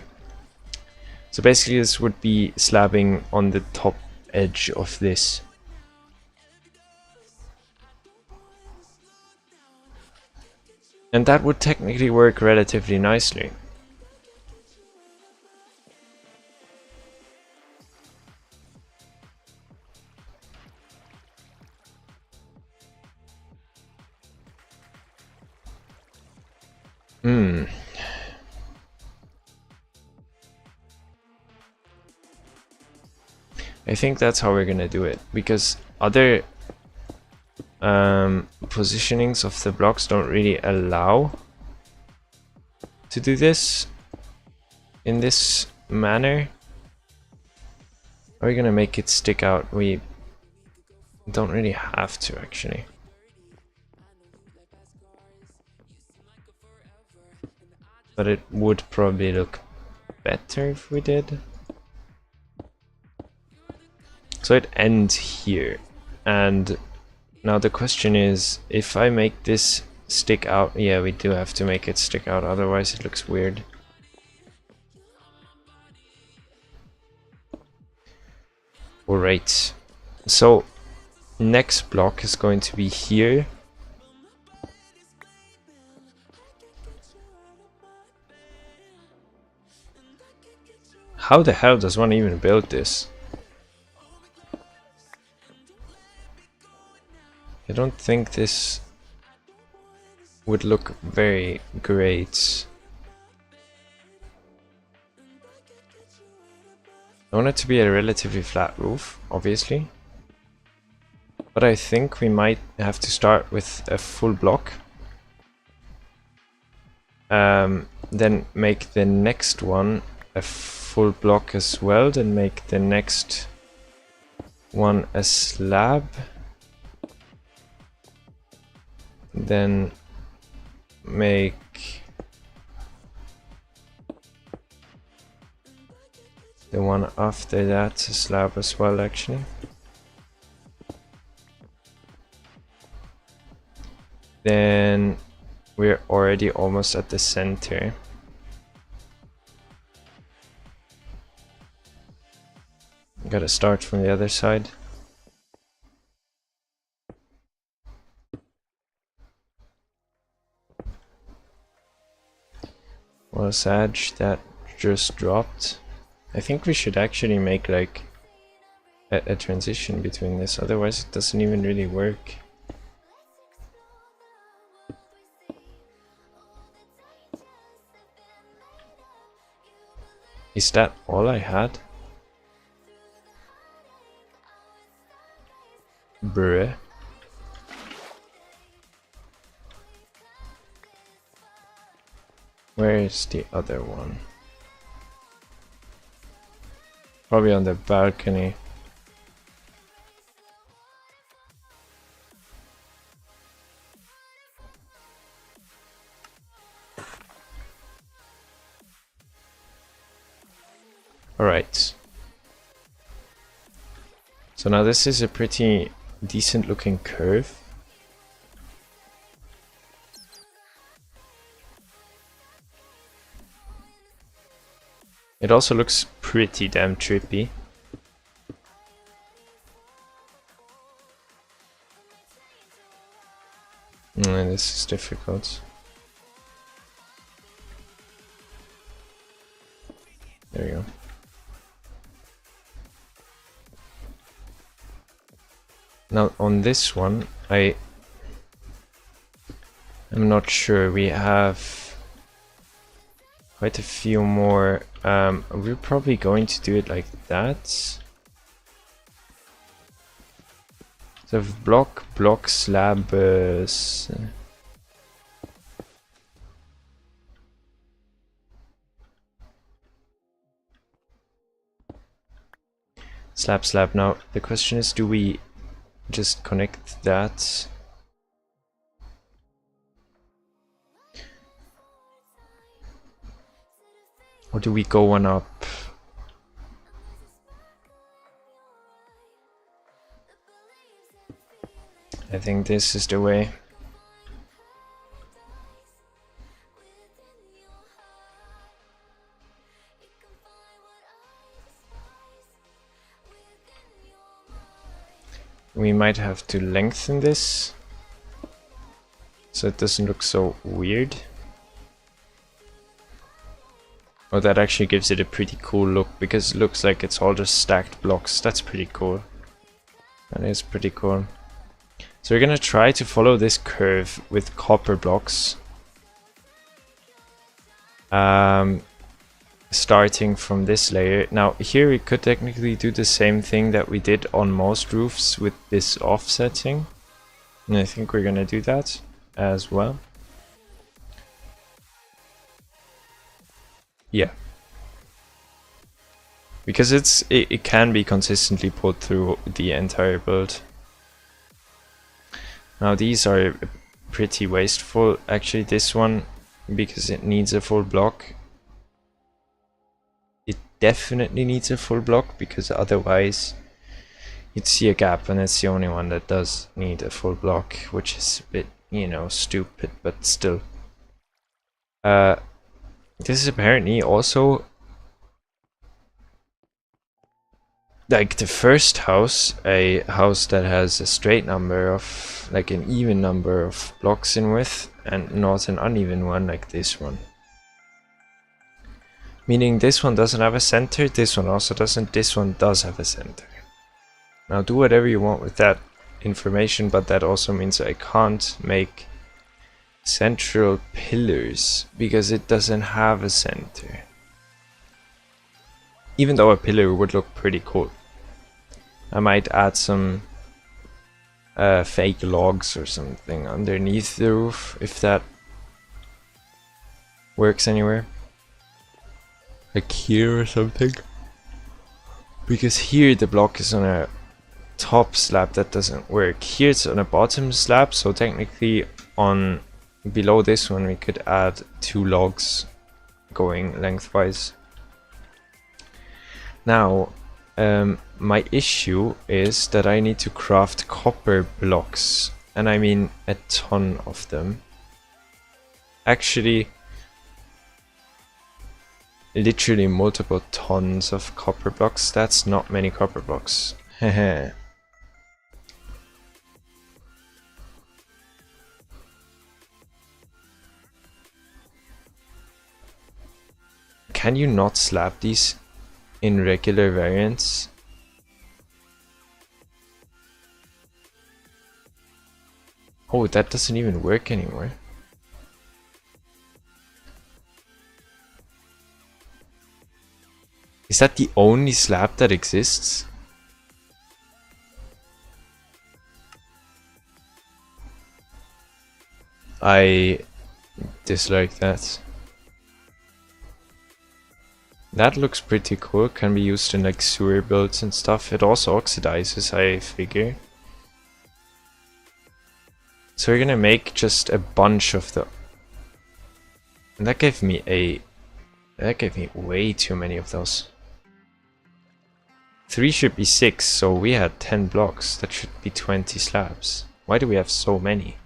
So basically this would be slabbing on the top edge of this. And that would technically work relatively nicely. I think that's how we're gonna do it, because other positionings of the blocks don't really allow to do this in this manner. Are we gonna make it stick out? We don't really have to, actually. But it would probably look better if we did. So it ends here. And now the question is, if I make this stick out... Yeah, we do have to make it stick out, otherwise it looks weird. Alright. So, next block is going to be here. How the hell does one even build this? I don't think this would look very great. I want it to be a relatively flat roof, obviously. But I think we might have to start with a full block. Then make the next one a full block as well, then make the next one a slab. Then make the one after that a slab as well, actually. Then we're already almost at the center. Gotta start from the other side. Well, Sag, that just dropped. I think we should actually make like a transition between this, otherwise it doesn't even really work. Is that all I had? Bruh. Where is the other one? Probably on the balcony. Alright. So now this is a pretty decent looking curve. It also looks pretty damn trippy. This is difficult. There you go. Now on this one, I'm not sure. We have quite a few more. We're probably going to do it like that. So block, slab, slab. Now the question is, do we just connect that? Or do we go one up? I think this is the way. We might have to lengthen this so it doesn't look so weird. Oh, that actually gives it a pretty cool look, because it looks like it's all just stacked blocks. That's pretty cool. That is pretty cool. So we're gonna try to follow this curve with copper blocks. Starting from this layer. Now here we could technically do the same thing that we did on most roofs with this offsetting. And I think we're gonna do that as well. Yeah. because it can be consistently put through the entire build. Now these are pretty wasteful. Actually, this one, because it needs a full block. It definitely needs a full block, because otherwise you'd see a gap, and it's the only one that does need a full block, which is a bit, you know, stupid, but still. This is apparently also like the first house, a house that has a straight number of, like an even number of blocks in width, and not an uneven one like this one. Meaning this one doesn't have a center, this one also doesn't, this one does have a center. Now do whatever you want with that information, but that also means I can't make central pillars because it doesn't have a center. Even though a pillar would look pretty cool. I might add some fake logs or something underneath the roof, if that works anywhere. Like here or something. Because here the block is on a top slab, that doesn't work. Here it's on a bottom slab, so technically on below this one we could add 2 logs going lengthwise. Now my issue is that I need to craft copper blocks, and I mean a ton of them. Actually, literally multiple tons of copper blocks. That's not many copper blocks. Hehe. Can you not slab these in regular variants? Oh, that doesn't even work anymore. Is that the only slab that exists? I dislike that. That looks pretty cool, can be used in like sewer builds and stuff. It also oxidizes, I figure. So we're gonna make just a bunch of them. And that gave me way too many of those. 3 should be 6, so we had 10 blocks. That should be 20 slabs. Why do we have so many?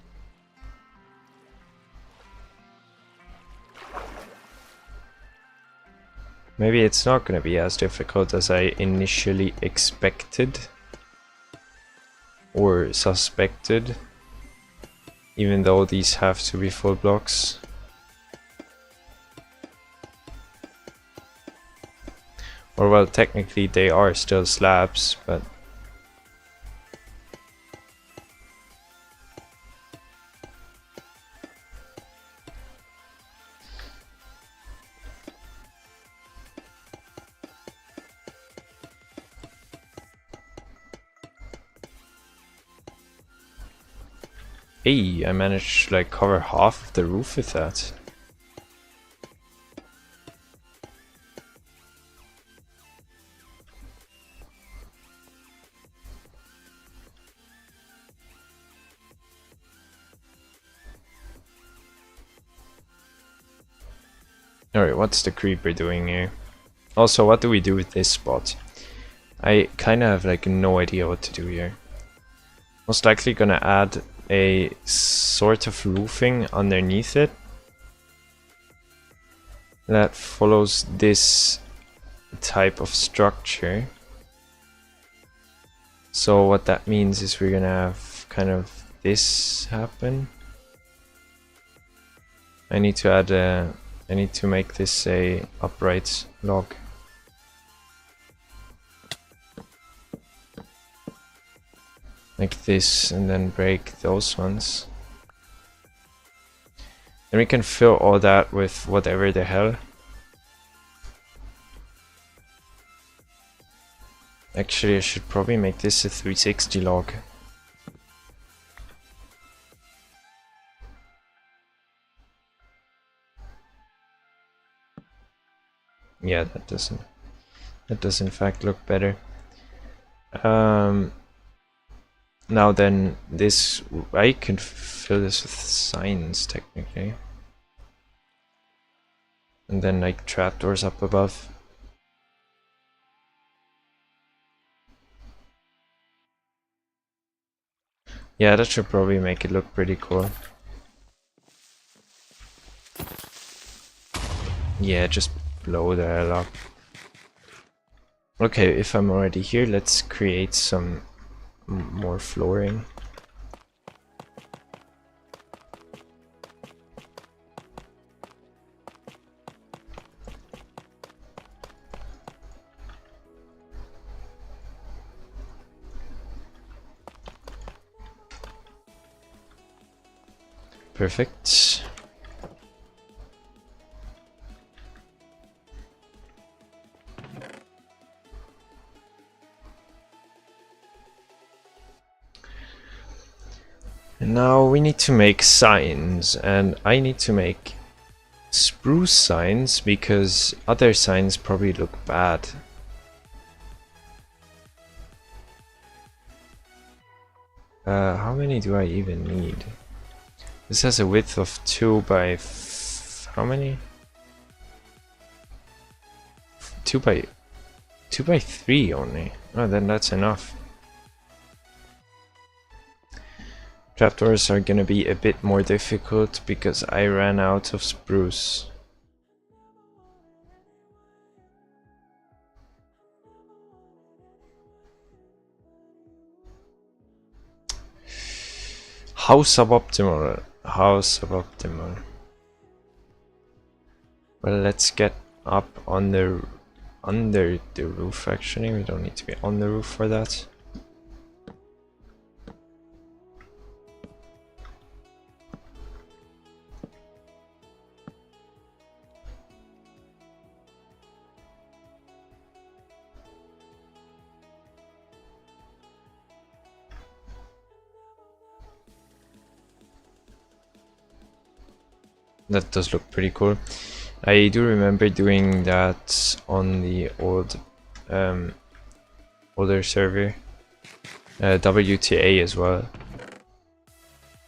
Maybe it's not gonna be as difficult as I initially expected. Or suspected. Even though these have to be full blocks. Or well, technically they are still slabs, but... Hey, I managed to like cover half of the roof with that. Alright, what's the creeper doing here? Also, what do we do with this spot? I kinda have like no idea what to do here. Most likely gonna add a sort of roofing underneath it that follows this type of structure. So what that means is we're gonna have kind of this happen. I need to make this a upright log. Like this, and then break those ones. Then we can fill all that with whatever the hell. Actually, I should probably make this a 360 log. Yeah, that doesn't. That does in fact look better. Now then, this, I could fill this with signs technically. And then like trapdoors up above. Yeah, that should probably make it look pretty cool. Yeah, just blow the hell up. Okay, if I'm already here, let's create some more flooring. Perfect. And now we need to make signs, and I need to make spruce signs because other signs probably look bad. How many do I even need? This has a width of 2 by how many? 2 by 3 only. Oh, then that's enough. Trapdoors are gonna be a bit more difficult because I ran out of spruce. How suboptimal? How suboptimal? Well, let's get up on the under the roof. Actually, we don't need to be on the roof for that. That does look pretty cool. I do remember doing that on the old older server, WTA as well,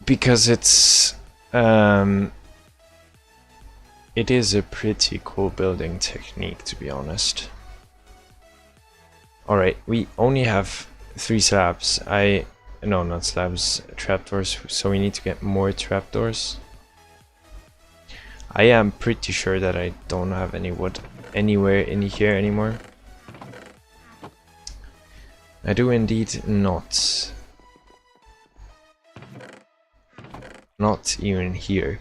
because it is a pretty cool building technique, to be honest. Alright, we only have 3 slabs. No, not slabs, trapdoors, so we need to get more trapdoors. I am pretty sure that I don't have any wood anywhere in here anymore. I do indeed not. Not even here.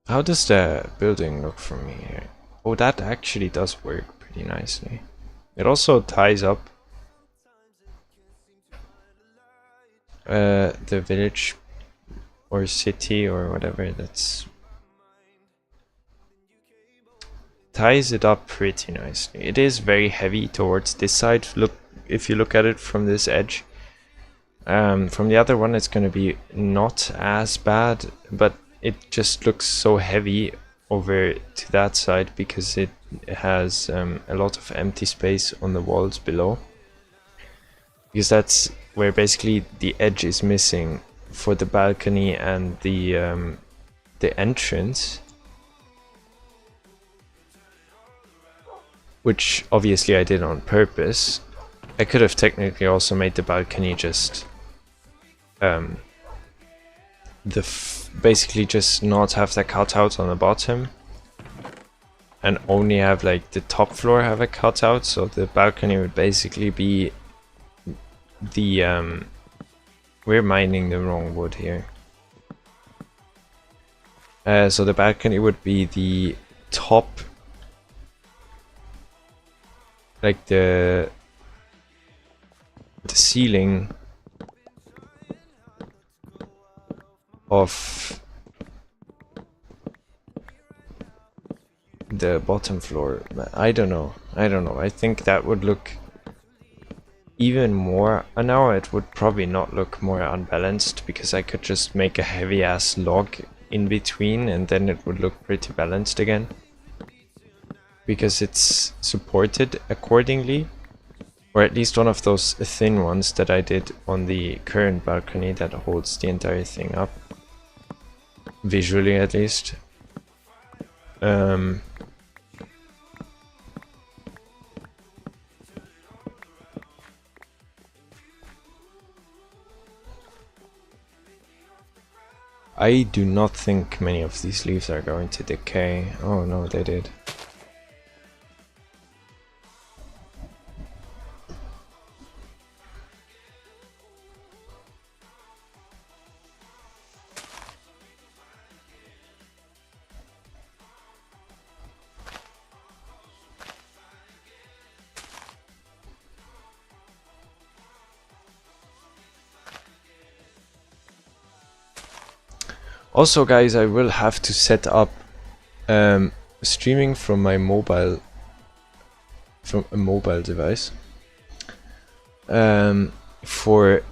How does the building look from here? Oh, that actually does work pretty nicely. It also ties up the village or city or whatever, that's ties it up pretty nicely. It is very heavy towards this side. Look, if you look at it from this edge. From the other one it's going to be not as bad, but it just looks so heavy over to that side because it has a lot of empty space on the walls below. Because that's where basically the edge is missing for the balcony and the entrance, which obviously I did on purpose. I could have technically also made the balcony just basically just not have the cutout on the bottom and only have like the top floor have a cutout, so the balcony would basically be the we're mining the wrong wood here. So the balcony would be the top, like the ceiling of the bottom floor. I don't know. I think that would look even more. Now it would probably not look more unbalanced because I could just make a heavy ass log in between, and then it would look pretty balanced again. Because it's supported accordingly. Or at least one of those thin ones that I did on the current balcony that holds the entire thing up. Visually at least. I do not think many of these leaves are going to decay. Oh no, they did. Also guys, I will have to set up streaming from my mobile, from a mobile device, for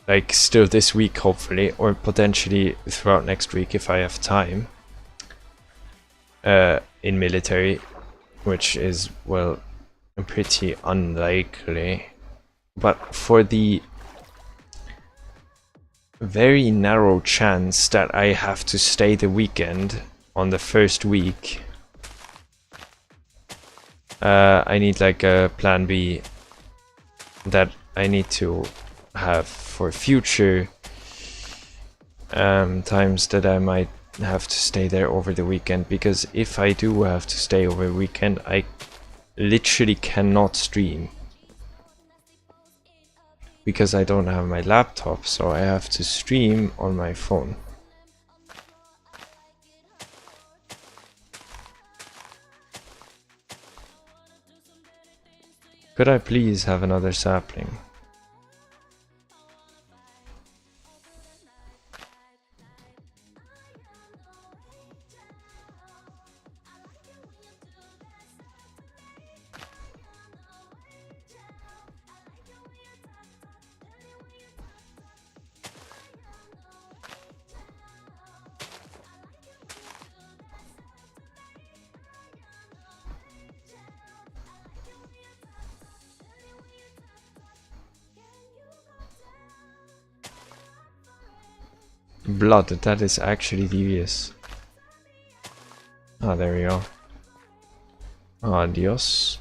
like still this week hopefully, or potentially throughout next week if I have time, in military, which is, well, pretty unlikely, but for the very narrow chance that I have to stay the weekend on the first week, I need like a plan B that I need to have for future times that I might have to stay there over the weekend, because if I do have to stay over the weekend, I literally cannot stream. Because I don't have my laptop, so I have to stream on my phone. Could I please have another sapling? Blood, that is actually devious. Ah, there we go. Adios.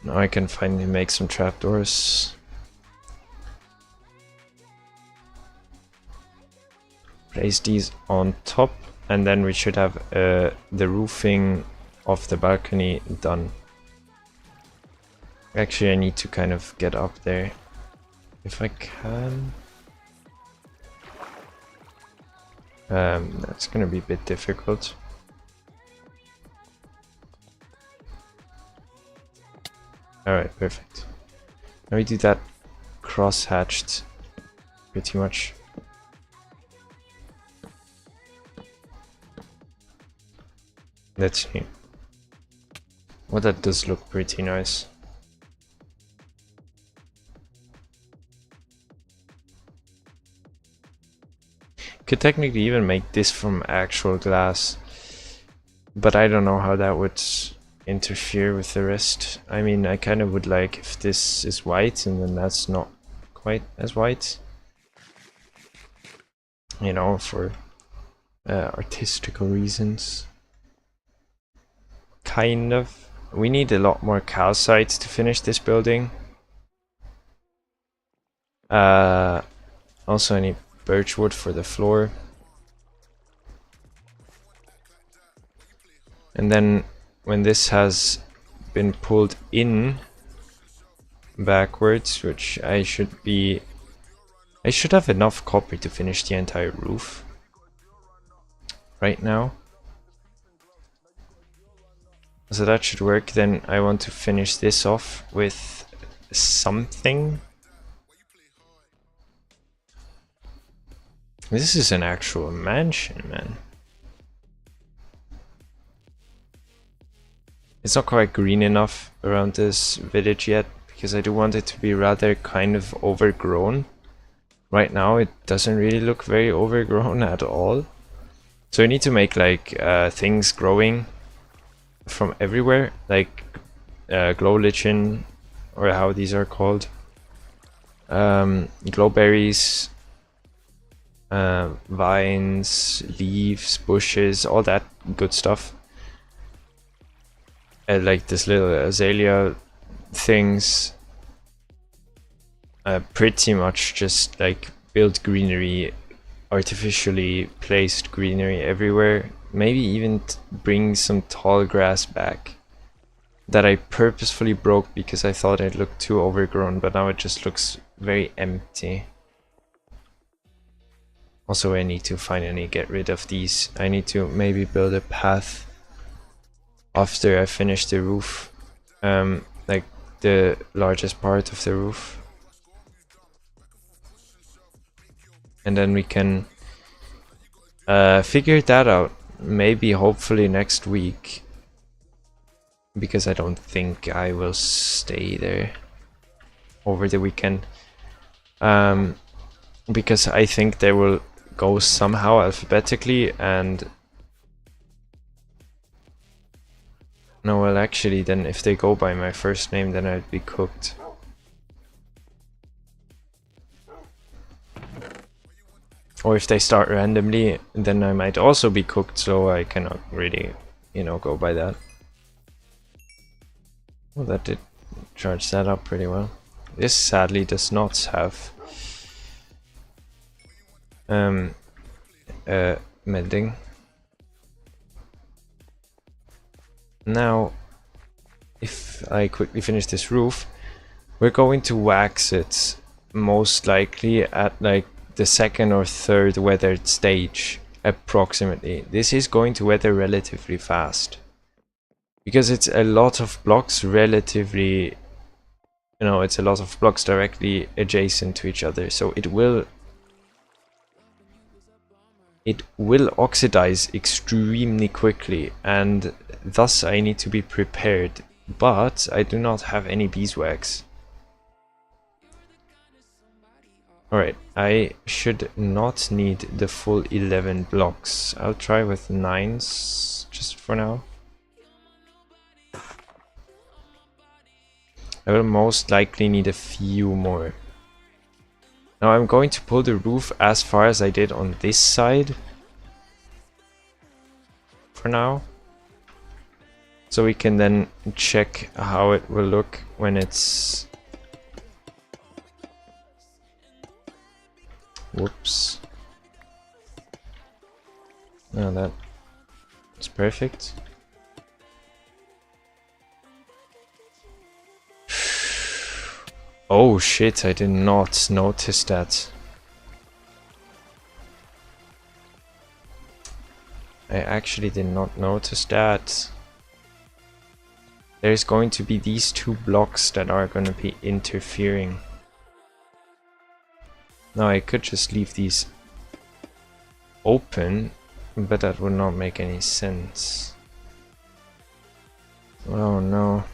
Now I can finally make some trapdoors. Place these on top, and then we should have the roofing of the balcony done. Actually, I need to kind of get up there if I can. That's gonna be a bit difficult. Alright, perfect. Now we do that cross-hatched pretty much. Let's see. Well, that does look pretty nice. Could technically even make this from actual glass, but I don't know how that would interfere with the rest. I mean, I kind of would like if this is white and then that's not quite as white, you know, for artistical reasons. Kind of. We need a lot more calcite to finish this building. Also I need birch wood for the floor. And then when this has been pulled in backwards, which I should have enough copper to finish the entire roof right now. So that should work. Then I want to finish this off with something. This is an actual mansion, man. It's not quite green enough around this village yet, because I do want it to be rather kind of overgrown. Right now it doesn't really look very overgrown at all. So I need to make like things growing from everywhere, like glow lichen, or how these are called, glowberries, vines, leaves, bushes, all that good stuff. Like this little azalea things, pretty much just like build greenery, artificially placed greenery everywhere. Maybe even bring some tall grass back that I purposefully broke because I thought it looked too overgrown, but now it just looks very empty. Also, I need to finally get rid of these. I need to maybe build a path after I finish the roof, like the largest part of the roof. And then we can figure that out, maybe hopefully next week, because I don't think I will stay there over the weekend, because I think they will go somehow alphabetically, and no, well actually then if they go by my first name then I'd be cooked. Or if they start randomly, then I might also be cooked, so I cannot really, you know, go by that. Well, that did charge that up pretty well. This sadly does not have melding. Now, if I quickly finish this roof, we're going to wax it most likely at like the second or third weathered stage approximately. This is going to weather relatively fast because it's a lot of blocks relatively, you know, it's a lot of blocks directly adjacent to each other, so it will oxidize extremely quickly, and thus I need to be prepared. But I do not have any beeswax. Alright, I should not need the full 11 blocks. I'll try with 9s just for now. I will most likely need a few more. Now I'm going to pull the roof as far as I did on this side for now, so we can then check how it will look when it's... Whoops. No, that's perfect. Oh shit, I did not notice that. I actually did not notice that. There's going to be these two blocks that are going to be interfering. Now I could just leave these open, but that would not make any sense. Oh no.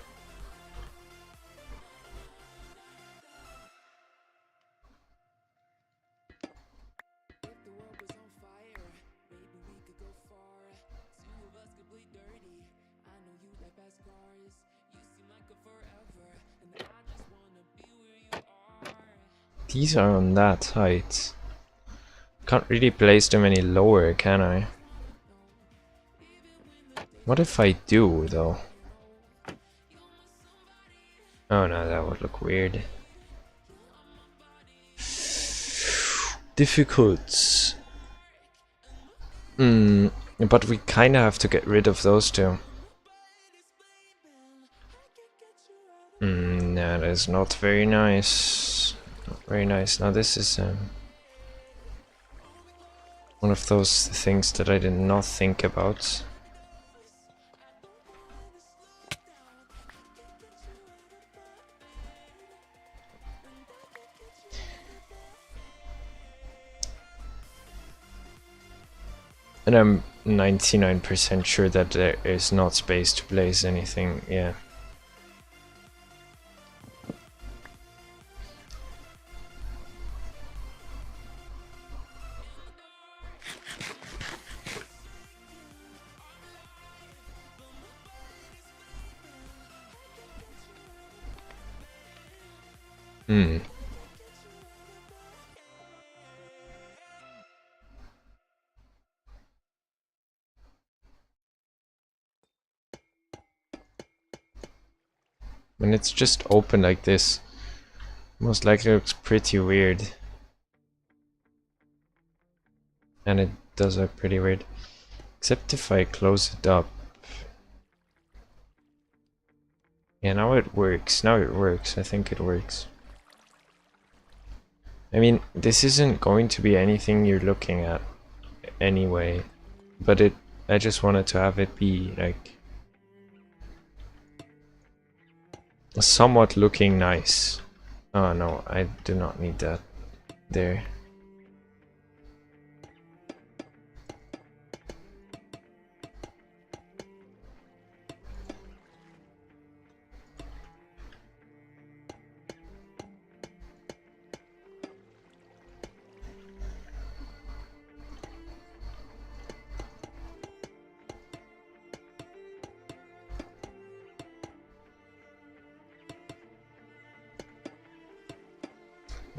These are on that height. Can't really place them any lower, can I? What if I do, though? Oh no, that would look weird. Difficult. But we kinda have to get rid of those two. That is not very nice. Not very nice. Now this is one of those things that I did not think about. And I'm 99% sure that there is not space to place anything, yeah. Hmm. When it's just open like this, most likely looks pretty weird. And it does look pretty weird. Except if I close it up. Yeah, now it works. Now it works. I think it works. I mean, this isn't going to be anything you're looking at anyway. But I just wanted to have it be like somewhat looking nice. Oh no, I do not need that there.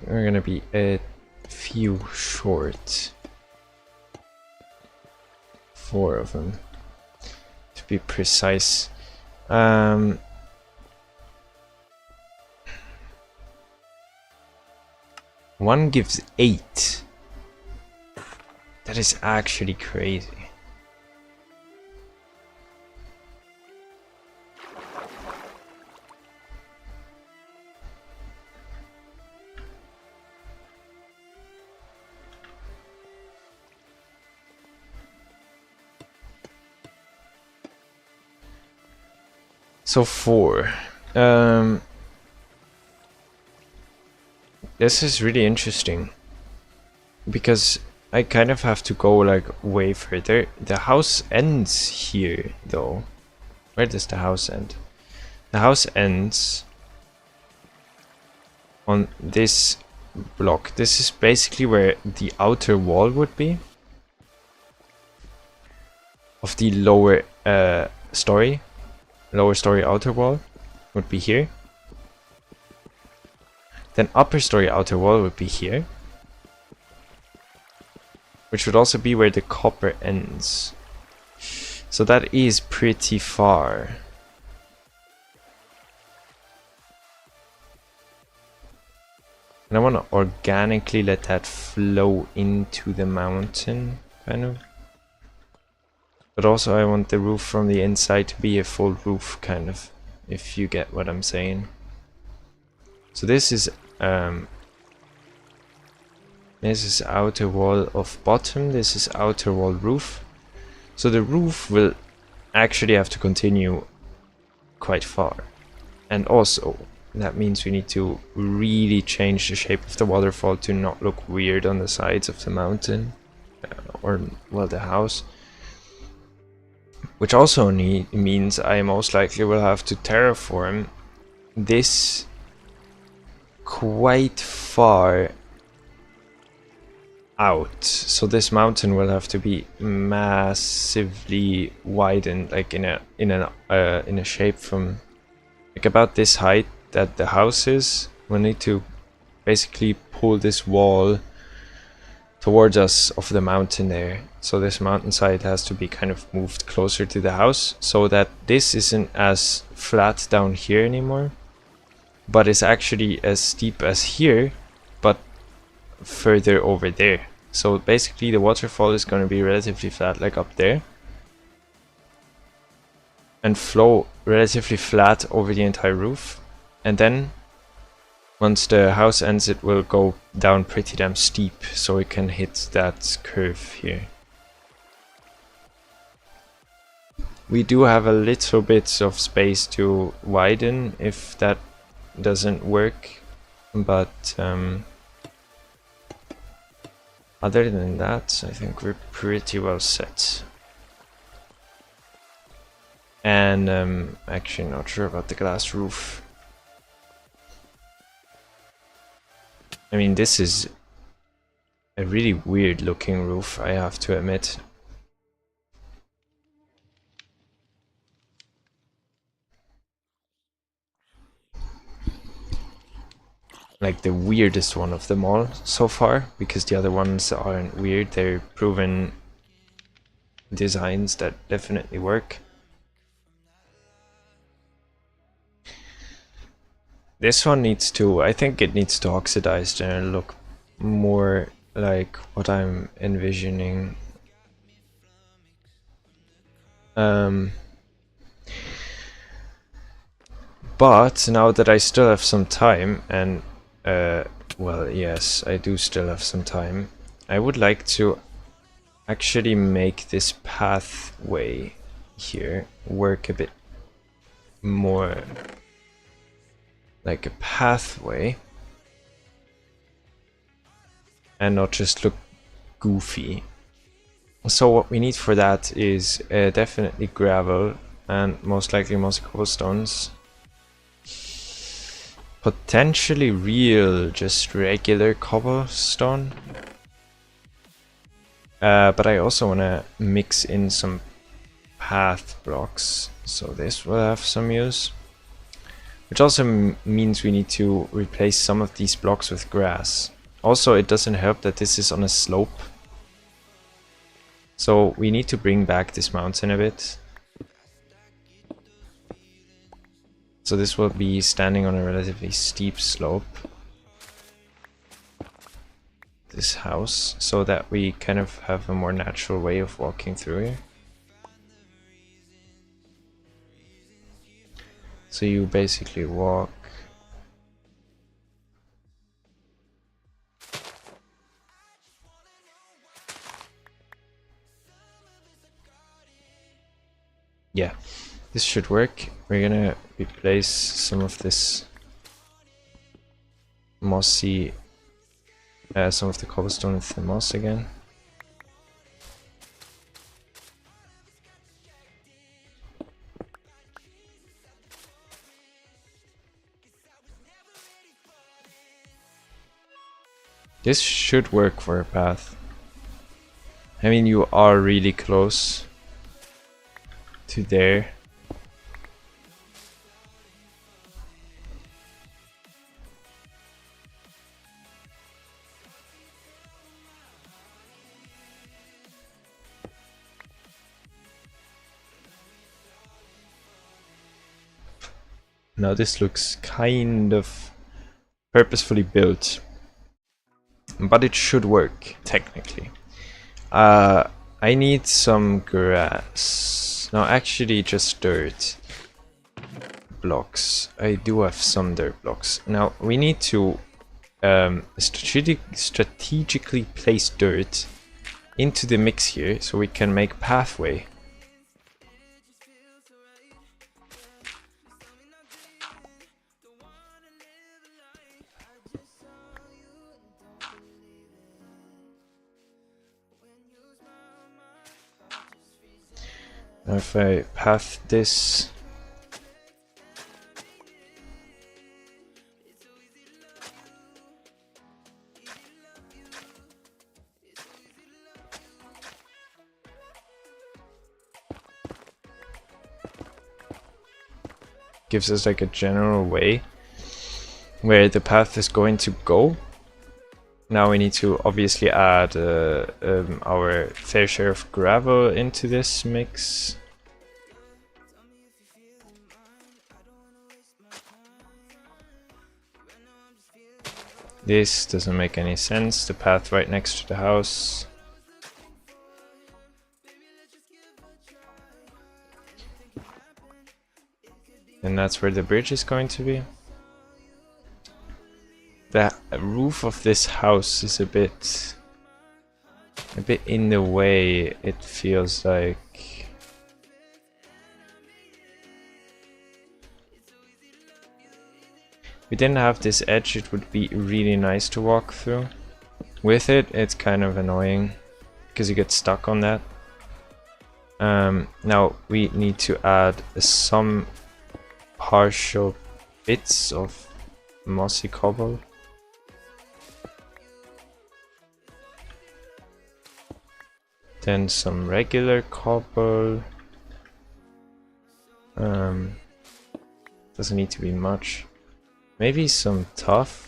We're gonna be a few short. 4 of them, to be precise. One gives 8. That is actually crazy. So 4. This is really interesting because I kind of have to go like way further. The house ends here though. Where does the house end? The house ends on this block. This is basically where the outer wall would be of the lower story. Lower story outer wall would be here. Then upper story outer wall would be here. Which would also be where the copper ends. So that is pretty far. And I want to organically let that flow into the mountain, kind of. But also I want the roof from the inside to be a full roof, kind of, if you get what I'm saying. So this is outer wall of bottom, this is outer wall roof. So the roof will actually have to continue quite far. And also, that means we need to really change the shape of the waterfall to not look weird on the sides of the mountain. Or, well, the house. Which also means I most likely will have to terraform this quite far out. So this mountain will have to be massively widened, like in a shape from like about this height that the house is. We'll need to basically pull this wall towards us of the mountain there. So this mountainside has to be kind of moved closer to the house so that this isn't as flat down here anymore, but is actually as steep as here, but further over there. So basically the waterfall is going to be relatively flat, like up there, and flow relatively flat over the entire roof. And then once the house ends, it will go down pretty damn steep, so it can hit that curve here. We do have a little bit of space to widen if that doesn't work, but Other than that, I think we're pretty well set. And actually not sure about the glass roof. I mean, this is a really weird looking roof, I have to admit. Like the weirdest one of them all so far, because the other ones aren't weird, they're proven designs that definitely work. This one needs to, I think it needs to oxidize and look more like what I'm envisioning. But now that I still have some time, and well, yes, I do still have some time, I would like to actually make this pathway here work a bit more like a pathway and not just look goofy. So what we need for that is definitely gravel and most likely mossy cobblestones. Potentially real, just regular cobblestone. But I also want to mix in some path blocks, so this will have some use. Which also means we need to replace some of these blocks with grass. Also, it doesn't help that this is on a slope. So we need to bring back this mountain a bit. So this will be standing on a relatively steep slope. This house, so that we kind of have a more natural way of walking through here. So you basically walk. Yeah, this should work. We're gonna replace some of this mossy, some of the cobblestone with the moss again. This should work for a path. I mean, you are really close to there. Now this looks kind of purposefully built, but it should work technically. I need some grass. No, actually just dirt blocks. I do have some dirt blocks. Now we need to strategically place dirt into the mix here so we can make pathway. Now if I path this, gives us like a general way where the path is going to go. Now we need to obviously add our fair share of gravel into this mix. This doesn't make any sense, the path right next to the house. And that's where the bridge is going to be. The roof of this house is a bit in the way, it feels like. If we didn't have this edge, it would be really nice to walk through. with it, it's kind of annoying because you get stuck on that. Now we need to add some partial bits of mossy cobble. Then some regular cobble. Doesn't need to be much. Maybe some tough.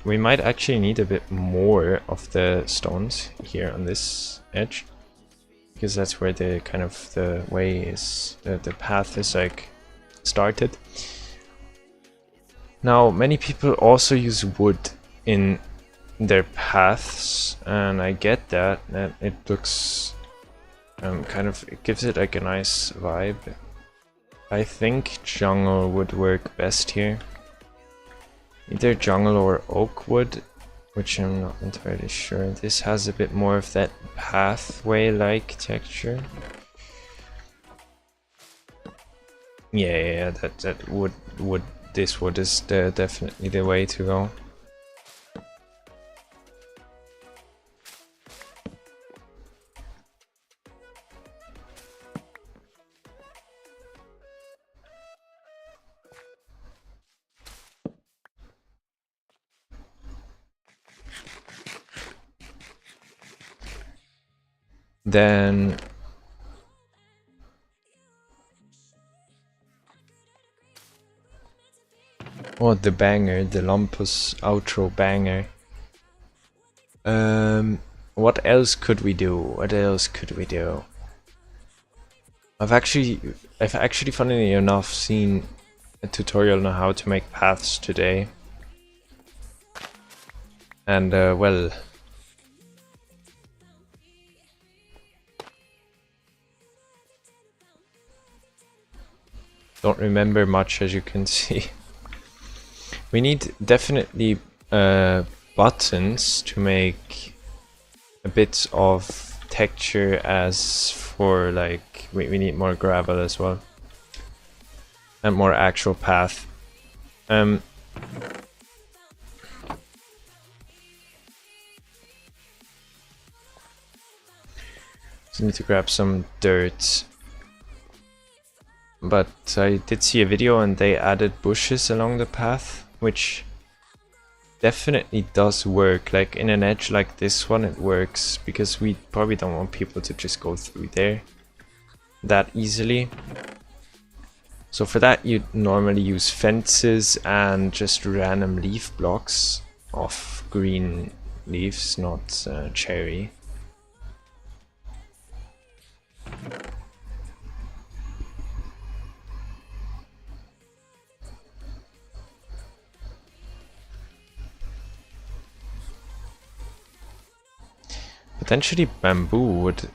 We might actually need a bit more of the stones here on this edge, because that's where the kind of the way is, the path is like started. Now many people also use wood in their paths, and I get that it looks kind of, it gives it like a nice vibe. I think jungle would work best here. Either jungle or oak wood, which I'm not entirely sure. This has a bit more of that pathway-like texture. Yeah, that wood, this wood is definitely the way to go. Then oh, the banger, the Lumpus outro banger. What else could we do? What else could we do? I've actually funnily enough seen a tutorial on how to make paths today. And well, don't remember much, as you can see. We need definitely buttons to make a bit of texture, as for like we need more gravel as well, and more actual path. So need to grab some dirt. But I did see a video and they added bushes along the path, which definitely does work. Like in an edge like this one, it works, because we probably don't want people to just go through there that easily. So for that, you normally use fences and just random leaf blocks of green leaves, not cherry. Potentially bamboo would...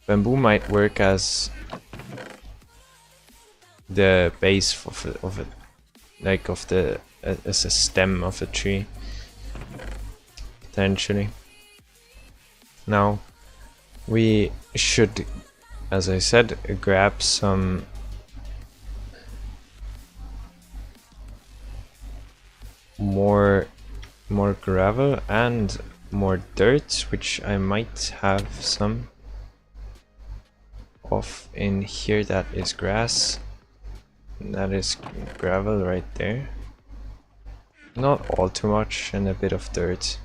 Bamboo might work as the base of it, like of the as a stem of a tree. Potentially. Now we should, as I said, grab some more gravel and more dirt, which I might have some of in here. That is grass, that is gravel right there, not all too much, and a bit of dirt.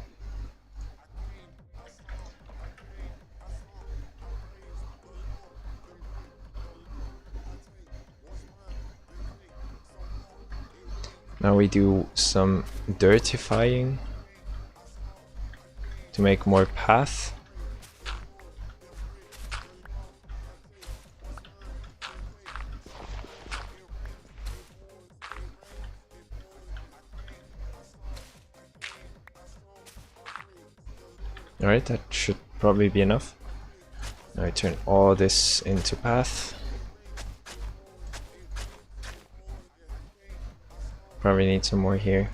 Now we do some dirtifying to make more path. Alright, that should probably be enough. Now I turn all this into path. Probably need some more here.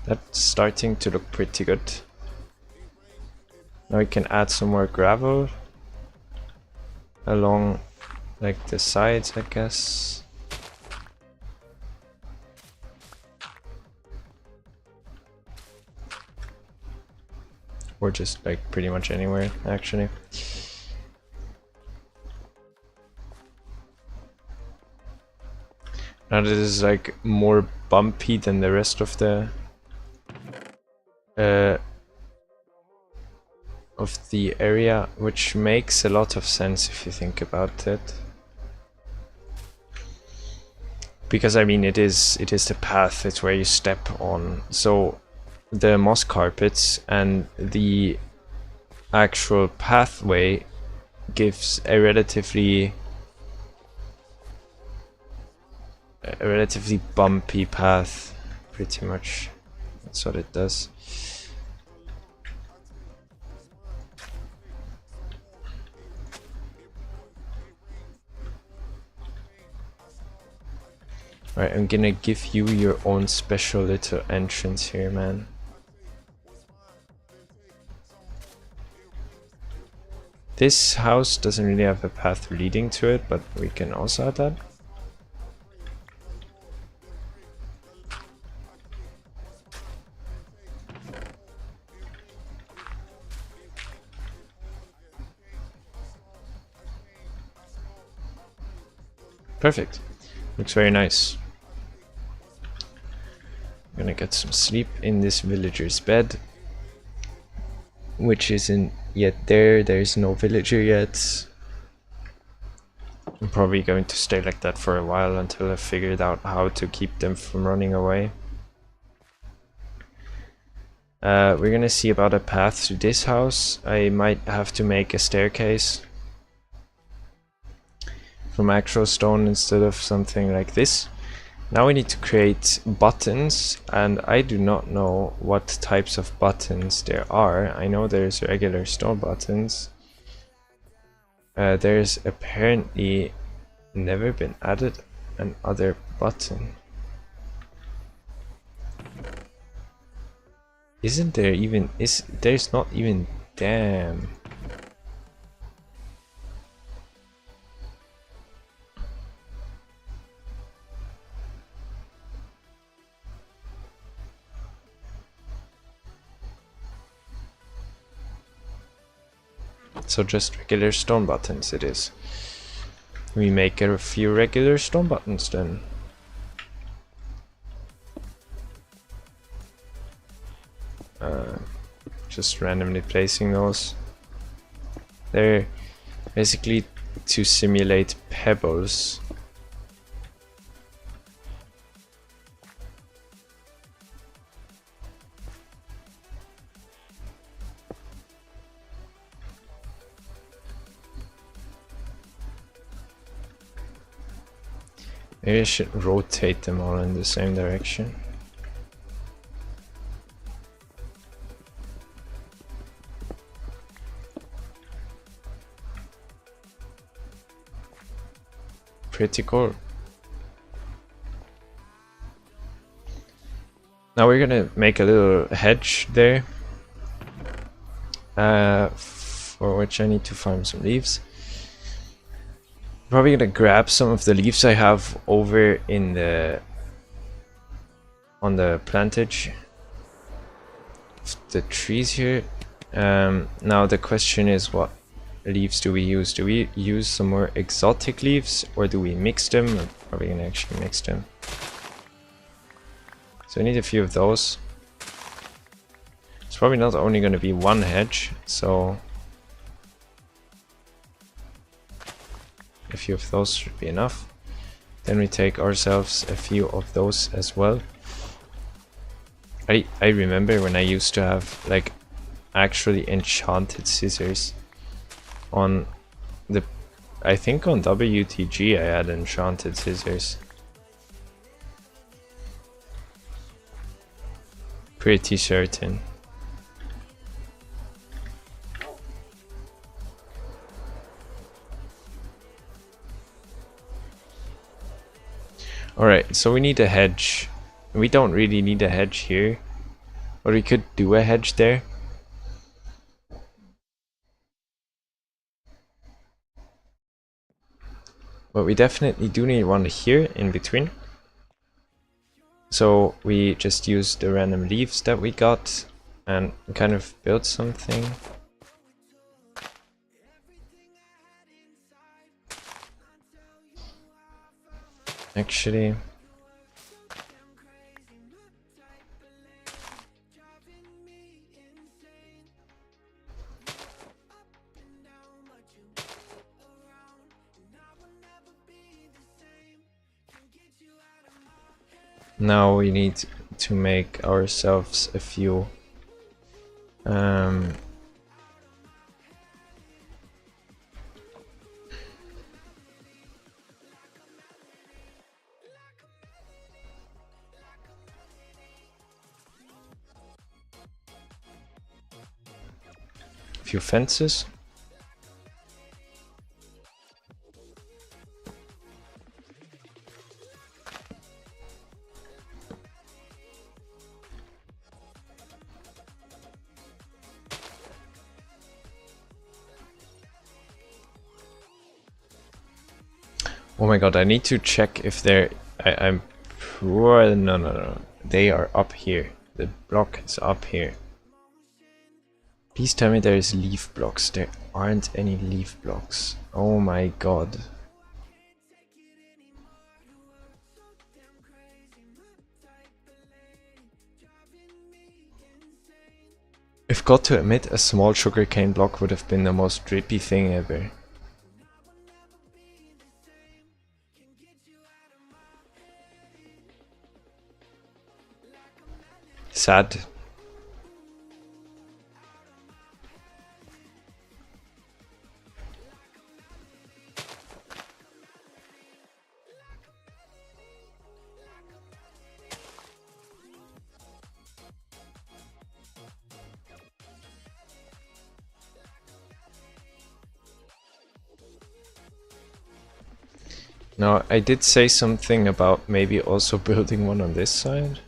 That's starting to look pretty good. Now we can add some more gravel along like the sides, I guess. Or just like pretty much anywhere, actually. Now this is like more bumpy than the rest of the area, which makes a lot of sense if you think about it. Because I mean it is the path, it's where you step on. So the moss carpets and the actual pathway gives a relatively bumpy path, pretty much. That's what it does. Alright, I'm gonna give you your own special little entrance here, man. This house doesn't really have a path leading to it, but we can also add that. Perfect. Looks very nice. I'm gonna get some sleep in this villager's bed, which isn't yet there. There's no villager yet. I'm probably going to stay like that for a while until I've figured out how to keep them from running away. We're gonna see about a path to this house. I might have to make a staircase from actual stone instead of something like this. Now we need to create buttons, and I do not know what types of buttons there are. I know there's regular stone buttons. There's apparently never been added another button. Isn't there even, there's not even, damn. So just regular stone buttons it is. We make a few regular stone buttons then. Just randomly placing those. They're basically to simulate pebbles. Maybe I should rotate them all in the same direction. Pretty cool. Now we're gonna make a little hedge there, for which I need to farm some leaves. Probably gonna grab some of the leaves I have over in on the plantage of the trees here. Now the question is, what leaves do we use? Do we use some more exotic leaves, or do we mix them? I'm probably gonna actually mix them. So I need a few of those. It's probably not only gonna be one hedge, so a few of those should be enough. Then we take ourselves a few of those as well. I remember when I used to have like actually enchanted scissors on the, I think on WTG I had enchanted scissors. Pretty certain. Alright, so we need a hedge. We don't really need a hedge here. Or we could do a hedge there. But we definitely do need one here in between. So we just use the random leaves that we got and kind of build something. Actually, now we need to make ourselves a few fences. Oh my god, I need to check if they're... I'm... No. They are up here. The block is up here. Please tell me there's leaf blocks. There aren't any leaf blocks. Oh my god. I've got to admit, a small sugarcane block would have been the most drippy thing ever. Sad. Now, I did say something about maybe also building one on this side.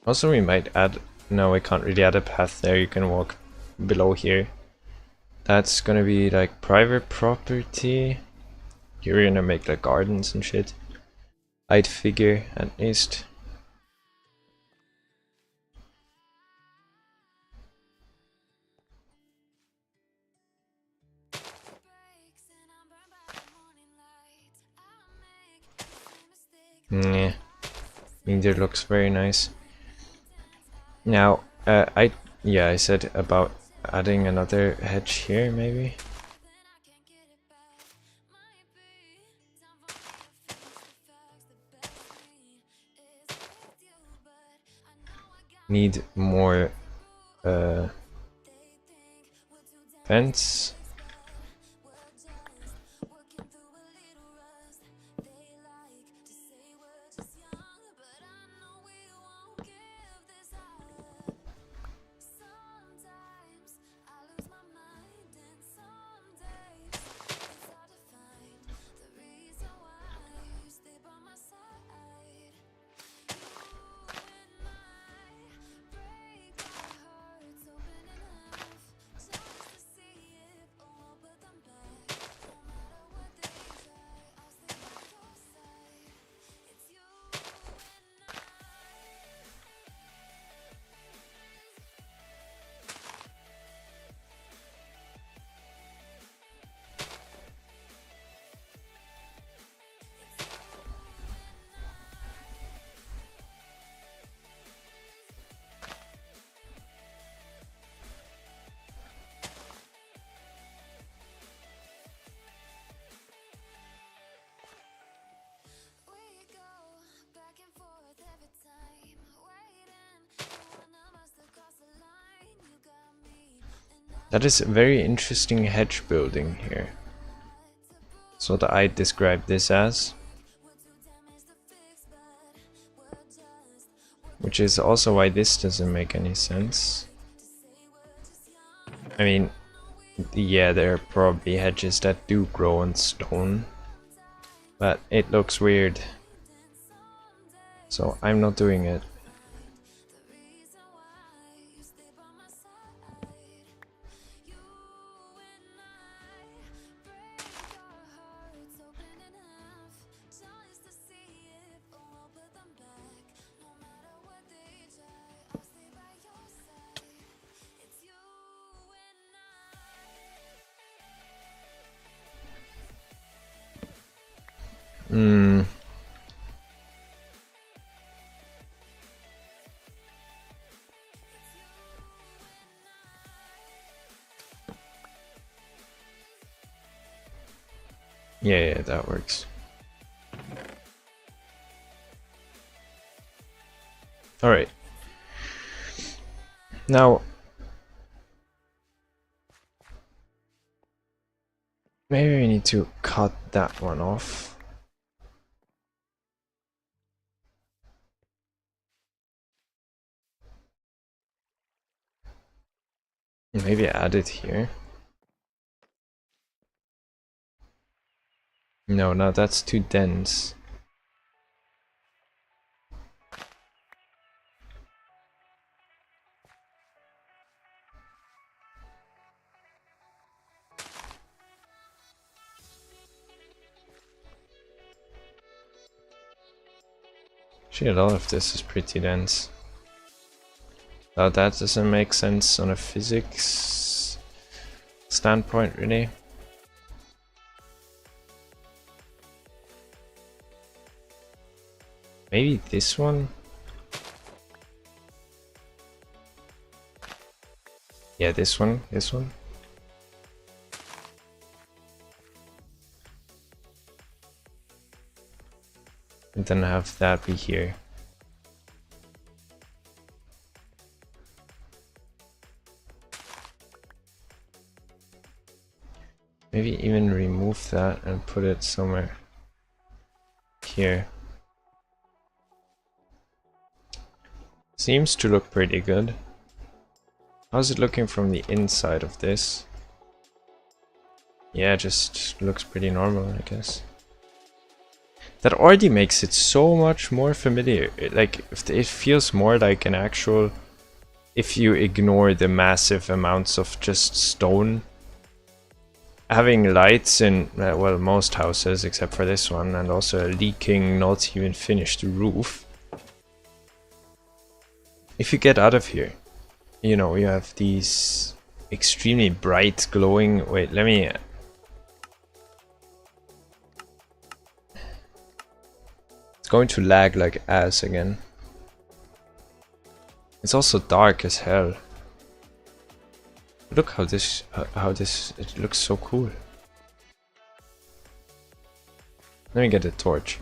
Also, we might add... No, we can't really add a path there. You can walk below here. That's gonna be like private property. Here we're gonna make like gardens and shit. I'd figure, at least. Yeah, Meander looks very nice. Now, I said about adding another hedge here, maybe. Need more fence. That is a very interesting hedge building here. So that I describe this as. Which is also why this doesn't make any sense. I mean, yeah, there are probably hedges that do grow on stone. but it looks weird. So I'm not doing it. Yeah, that works. Alright. Now, maybe we need to cut that one off. Maybe add it here. No, that's too dense. Actually, a lot of this is pretty dense. Now that doesn't make sense on a physics standpoint, really. Maybe this one? Yeah, this one. And then have that be here. Maybe even remove that and put it somewhere here. Seems to look pretty good. How's it looking from the inside of this? Yeah, just looks pretty normal, I guess. That already makes it so much more familiar. It feels more like an actual... If you ignore the massive amounts of just stone. Having lights in, well, most houses except for this one, and also a leaking, not even finished roof. If you get out of here, you know, you have these extremely bright glowing... Wait, let me... It's going to lag like ass again. It's also dark as hell. Look how this, it looks so cool. Let me get a torch.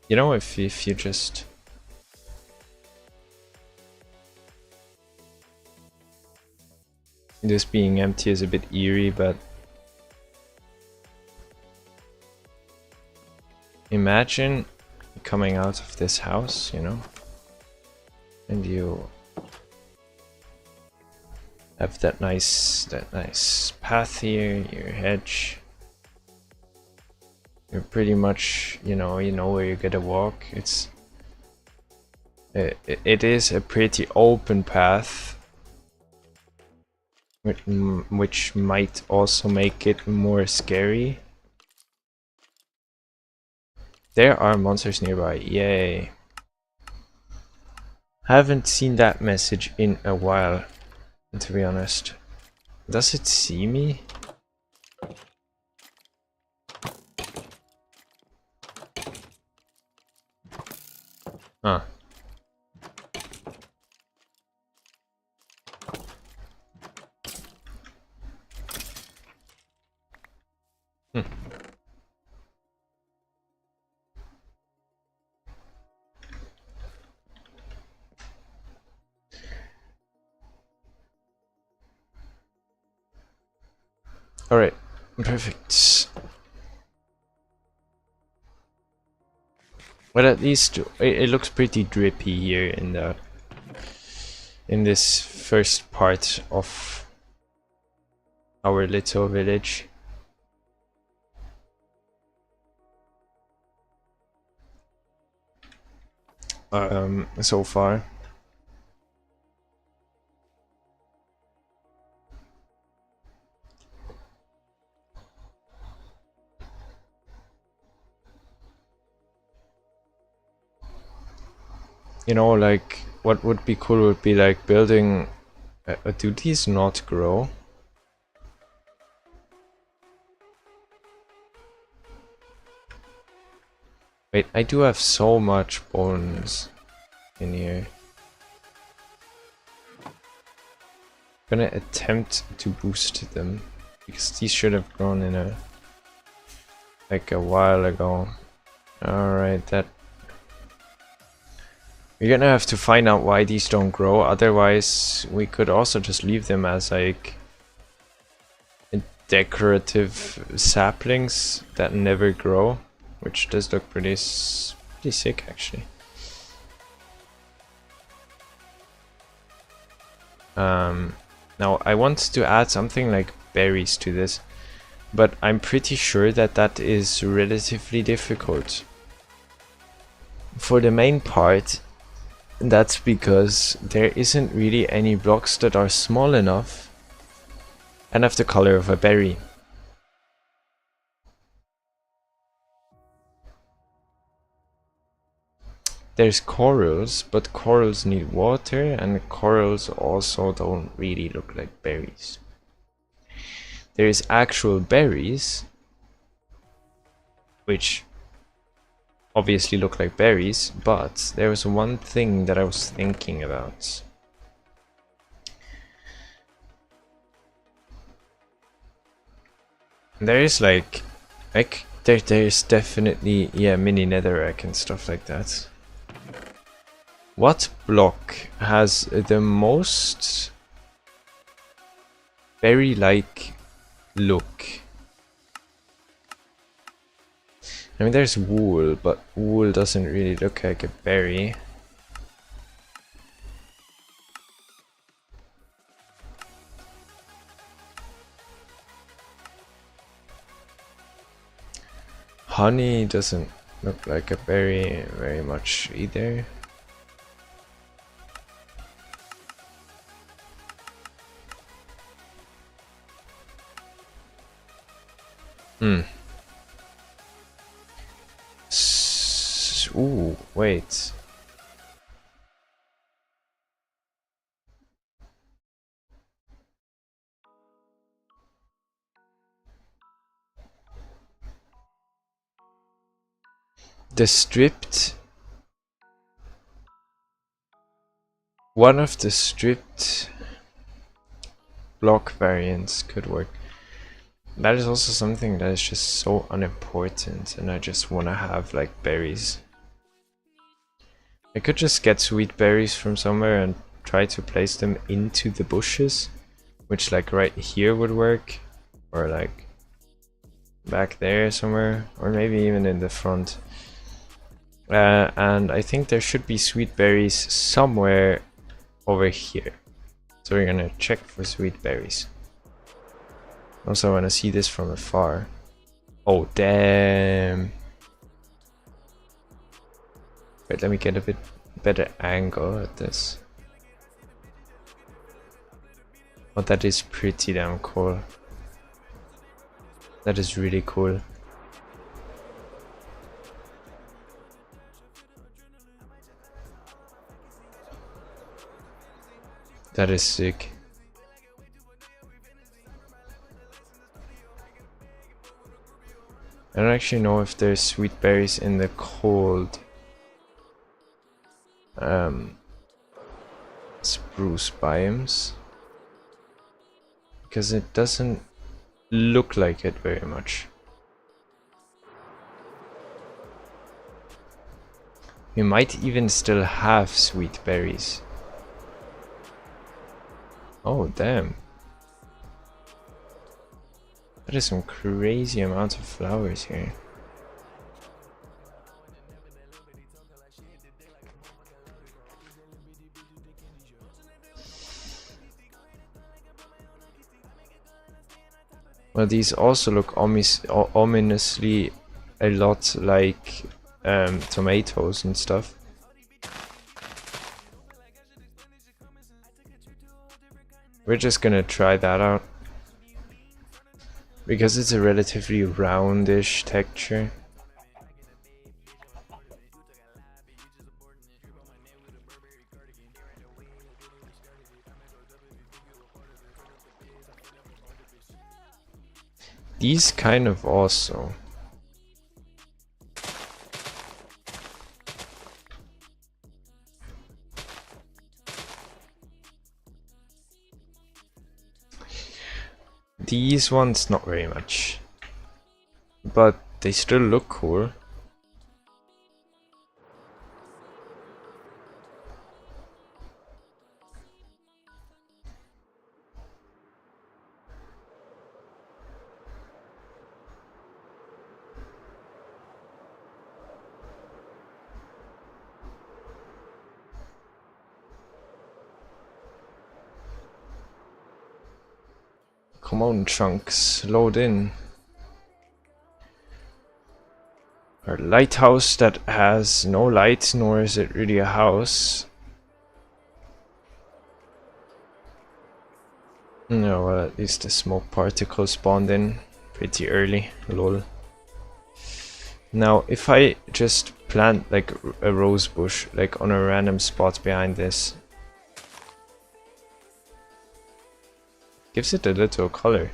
You know, if you just... This being empty is a bit eerie, but... Imagine coming out of this house, you know? And you have that nice path here, your hedge. You're pretty much, you know where you're gonna walk. It is a pretty open path, which might also make it more scary. There are monsters nearby, yay. Haven't seen that message in a while, to be honest. Does it see me? Huh. Alright, perfect. But at least it looks pretty drippy here in this first part of our little village. So far. You know, like, what would be cool would be like building... do these not grow? Wait, I do have so much bones in here. I'm gonna attempt to boost them, because these should have grown in a... like a while ago. Alright, that... we're gonna have to find out why these don't grow, otherwise we could also just leave them as like decorative saplings that never grow, which does look pretty sick actually. Now I want to add something like berries to this, but I'm pretty sure that that is relatively difficult. For the main part, that's because there isn't really any blocks that are small enough and have the color of a berry. There's corals, but corals need water, and corals also don't really look like berries. There's actual berries, which obviously look like berries, but there was one thing that I was thinking about. There is like there's definitely, yeah, mini netherrack and stuff like that. What block has the most berry-like look? I mean, there's wool, but wool doesn't really look like a berry. Honey doesn't look like a berry very much either. Ooh, wait. The stripped... one of the stripped block variants could work. That is also something that is just so unimportant, and I just want to have like berries. I could just get sweet berries from somewhere and try to place them into the bushes, which like right here would work, or like back there somewhere, or maybe even in the front. And I think there should be sweet berries somewhere over here. So we're gonna check for sweet berries. Also, I want to see this from afar. Oh, damn. Wait, let me get a bit better angle at this. Oh, that is pretty damn cool. That is really cool. That is sick. I don't actually know if there's sweet berries in the cold spruce biomes, because it doesn't look like it very much. We might even still have sweet berries. Oh damn. That is some crazy amount of flowers here. Well, these also look ominously a lot like tomatoes and stuff. We're just gonna try that out. Because it's a relatively roundish texture. These kind of also. These ones not very much. But they still look cool. Come on, chunks, load in. Our lighthouse that has no light, nor is it really a house. No, well, at least the smoke particles spawned in pretty early, lol. Now, if I just plant like a rose bush, like on a random spot behind this, gives it a little color.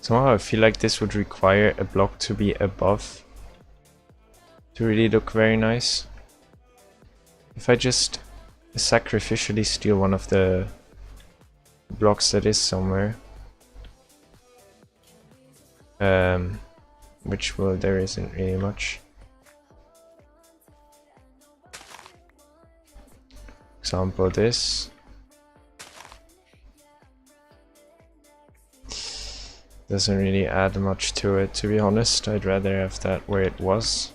Somehow I feel like this would require a block to be above to really look very nice. If I just sacrificially steal one of the blocks that is somewhere, which, well, there isn't really much. Example this. Doesn't really add much to it, to be honest. I'd rather have that where it was.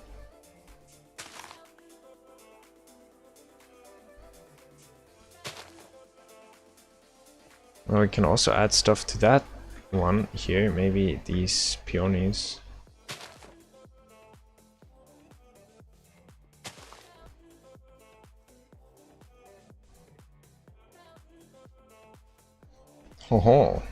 Well, we can also add stuff to that one here, maybe these peonies. Ho ho.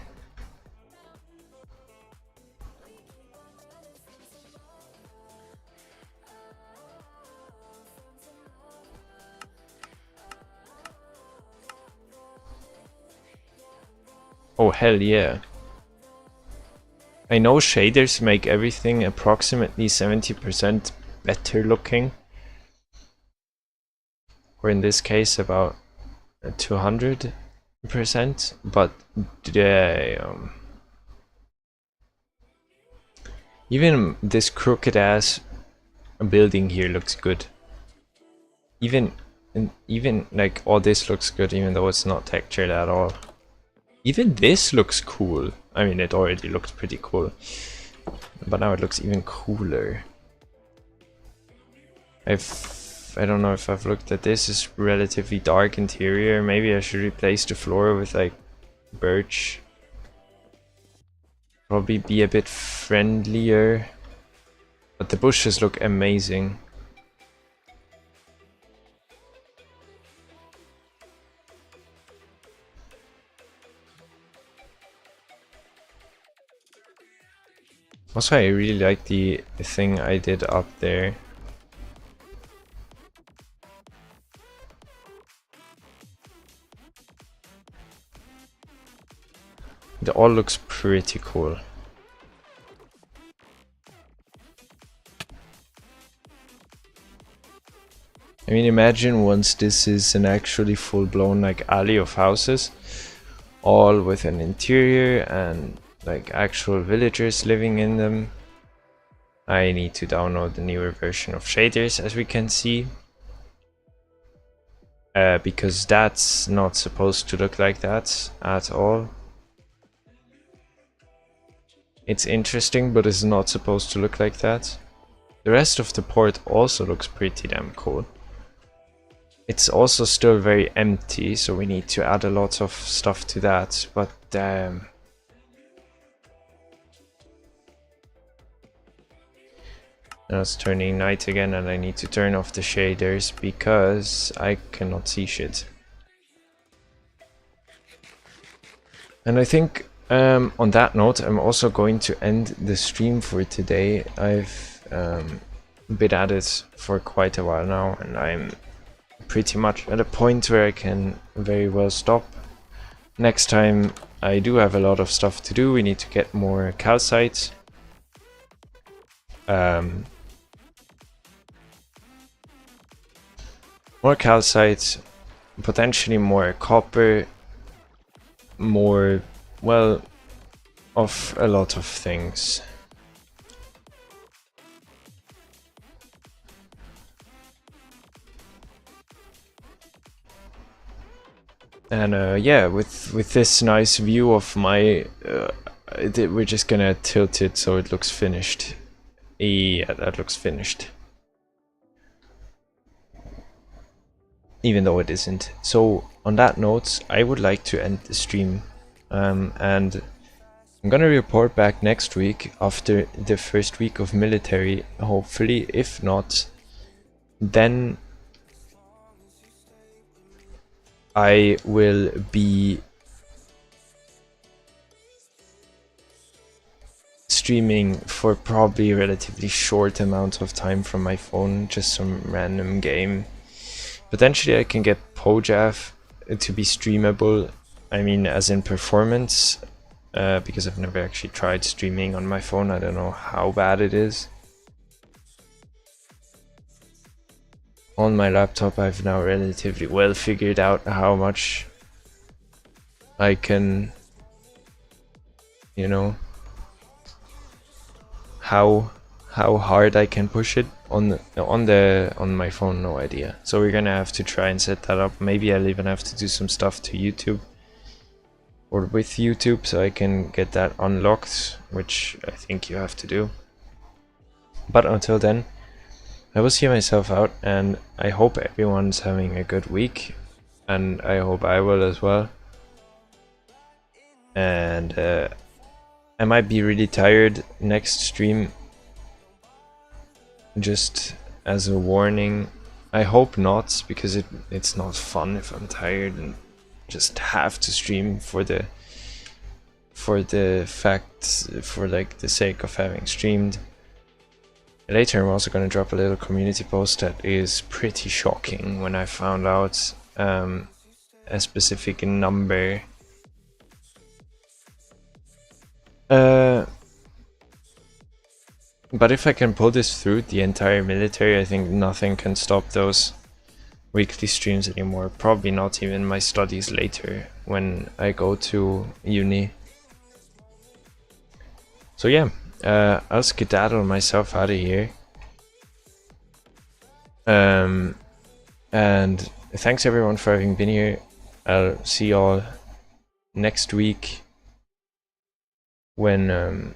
Oh, hell yeah. I know shaders make everything approximately 70% better looking. Or in this case about 200%, but even this crooked ass building here looks good. Even like all this looks good, even though it's not textured at all. Even this looks cool. I mean, it already looked pretty cool, but now it looks even cooler. I don't know if I've looked at this. It's relatively dark interior. Maybe I should replace the floor with like birch. Probably be a bit friendlier. But the bushes look amazing. Also, I really like the thing I did up there. It all looks pretty cool. I mean, imagine once this is an actually full-blown like alley of houses. all with an interior and like actual villagers living in them. I need to download the newer version of shaders, as we can see, because that's not supposed to look like that at all. It's interesting, but it's not supposed to look like that. The rest of the port also looks pretty damn cool. It's also still very empty, so we need to add a lot of stuff to that, but now it's turning night again and I need to turn off the shaders because I cannot see shit. And I think on that note, I'm also going to end the stream for today. I've been at it for quite a while now, and I'm pretty much at a point where I can very well stop. Next time I do have a lot of stuff to do. We need to get more calcite. More calcite, potentially more copper, more, well, of a lot of things. And yeah, with this nice view of my, we're just gonna tilt it so it looks finished. Yeah, that looks finished. Even though it isn't. So on that note, I would like to end the stream, and I'm gonna report back next week after the first week of military, hopefully. If not, then I will be streaming for probably a relatively short amount of time from my phone, just some random game. Potentially I can get Pojaf to be streamable, I mean as in performance, because I've never actually tried streaming on my phone. I don't know how bad it is. On my laptop I've now relatively well figured out how much I can, you know, how hard I can push it. On my phone, no idea. So we're gonna have to try and set that up. Maybe I'll even have to do some stuff to YouTube or with YouTube so I can get that unlocked, which I think you have to do. But until then, I will see myself out, and I hope everyone's having a good week, and I hope I will as well. And I might be really tired next stream, just as a warning. I hope not, because it's not fun if I'm tired and just have to stream for the sake of having streamed. Later I'm also going to drop a little community post that is pretty shocking when I found out a specific number. But if I can pull this through the entire military, I think nothing can stop those weekly streams anymore. Probably not even my studies later when I go to uni. So yeah, I'll skedaddle myself out of here. And thanks everyone for having been here. I'll see y'all next week when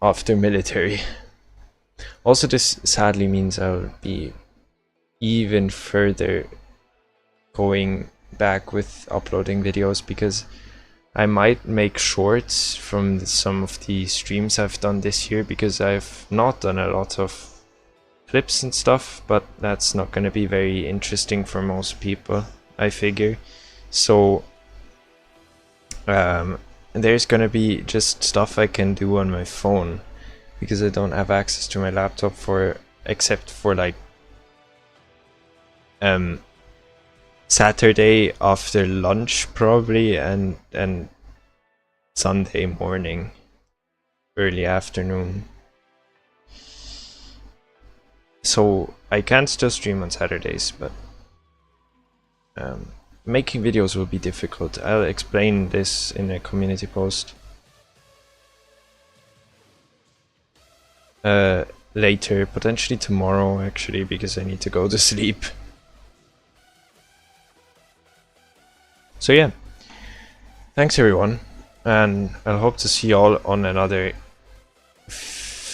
after military. Also, this sadly means I'll be even further going back with uploading videos, because I might make shorts from some of the streams I've done this year, because I've not done a lot of clips and stuff, but that's not going to be very interesting for most people, I figure. So there's gonna be just stuff I can do on my phone, because I don't have access to my laptop except for like Saturday after lunch probably, and Sunday morning, early afternoon. So I can still stream on Saturdays, but making videos will be difficult. I'll explain this in a community post later, potentially tomorrow actually, because I need to go to sleep. So yeah, thanks everyone, and I'll hope to see you all on another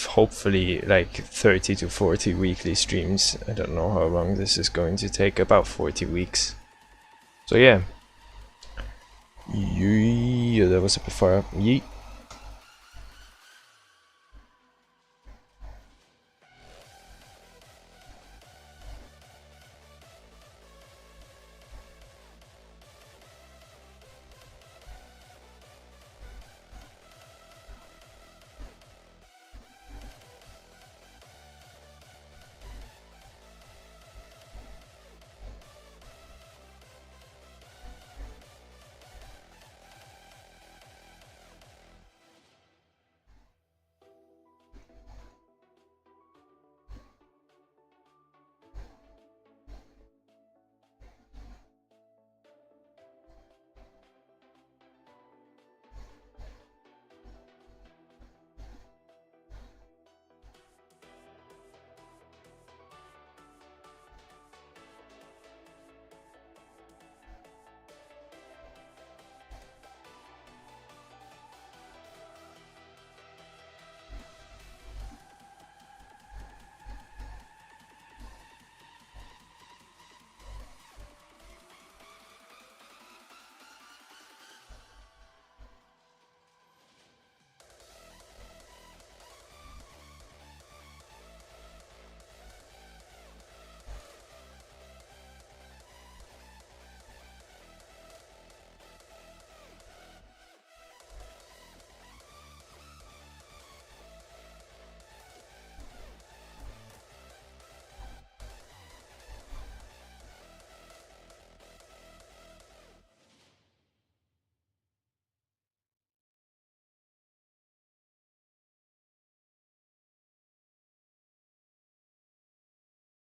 hopefully like 30 to 40 weekly streams. I don't know how long this is going to take, about 40 weeks. So yeah, that was a bit far up. Yeet.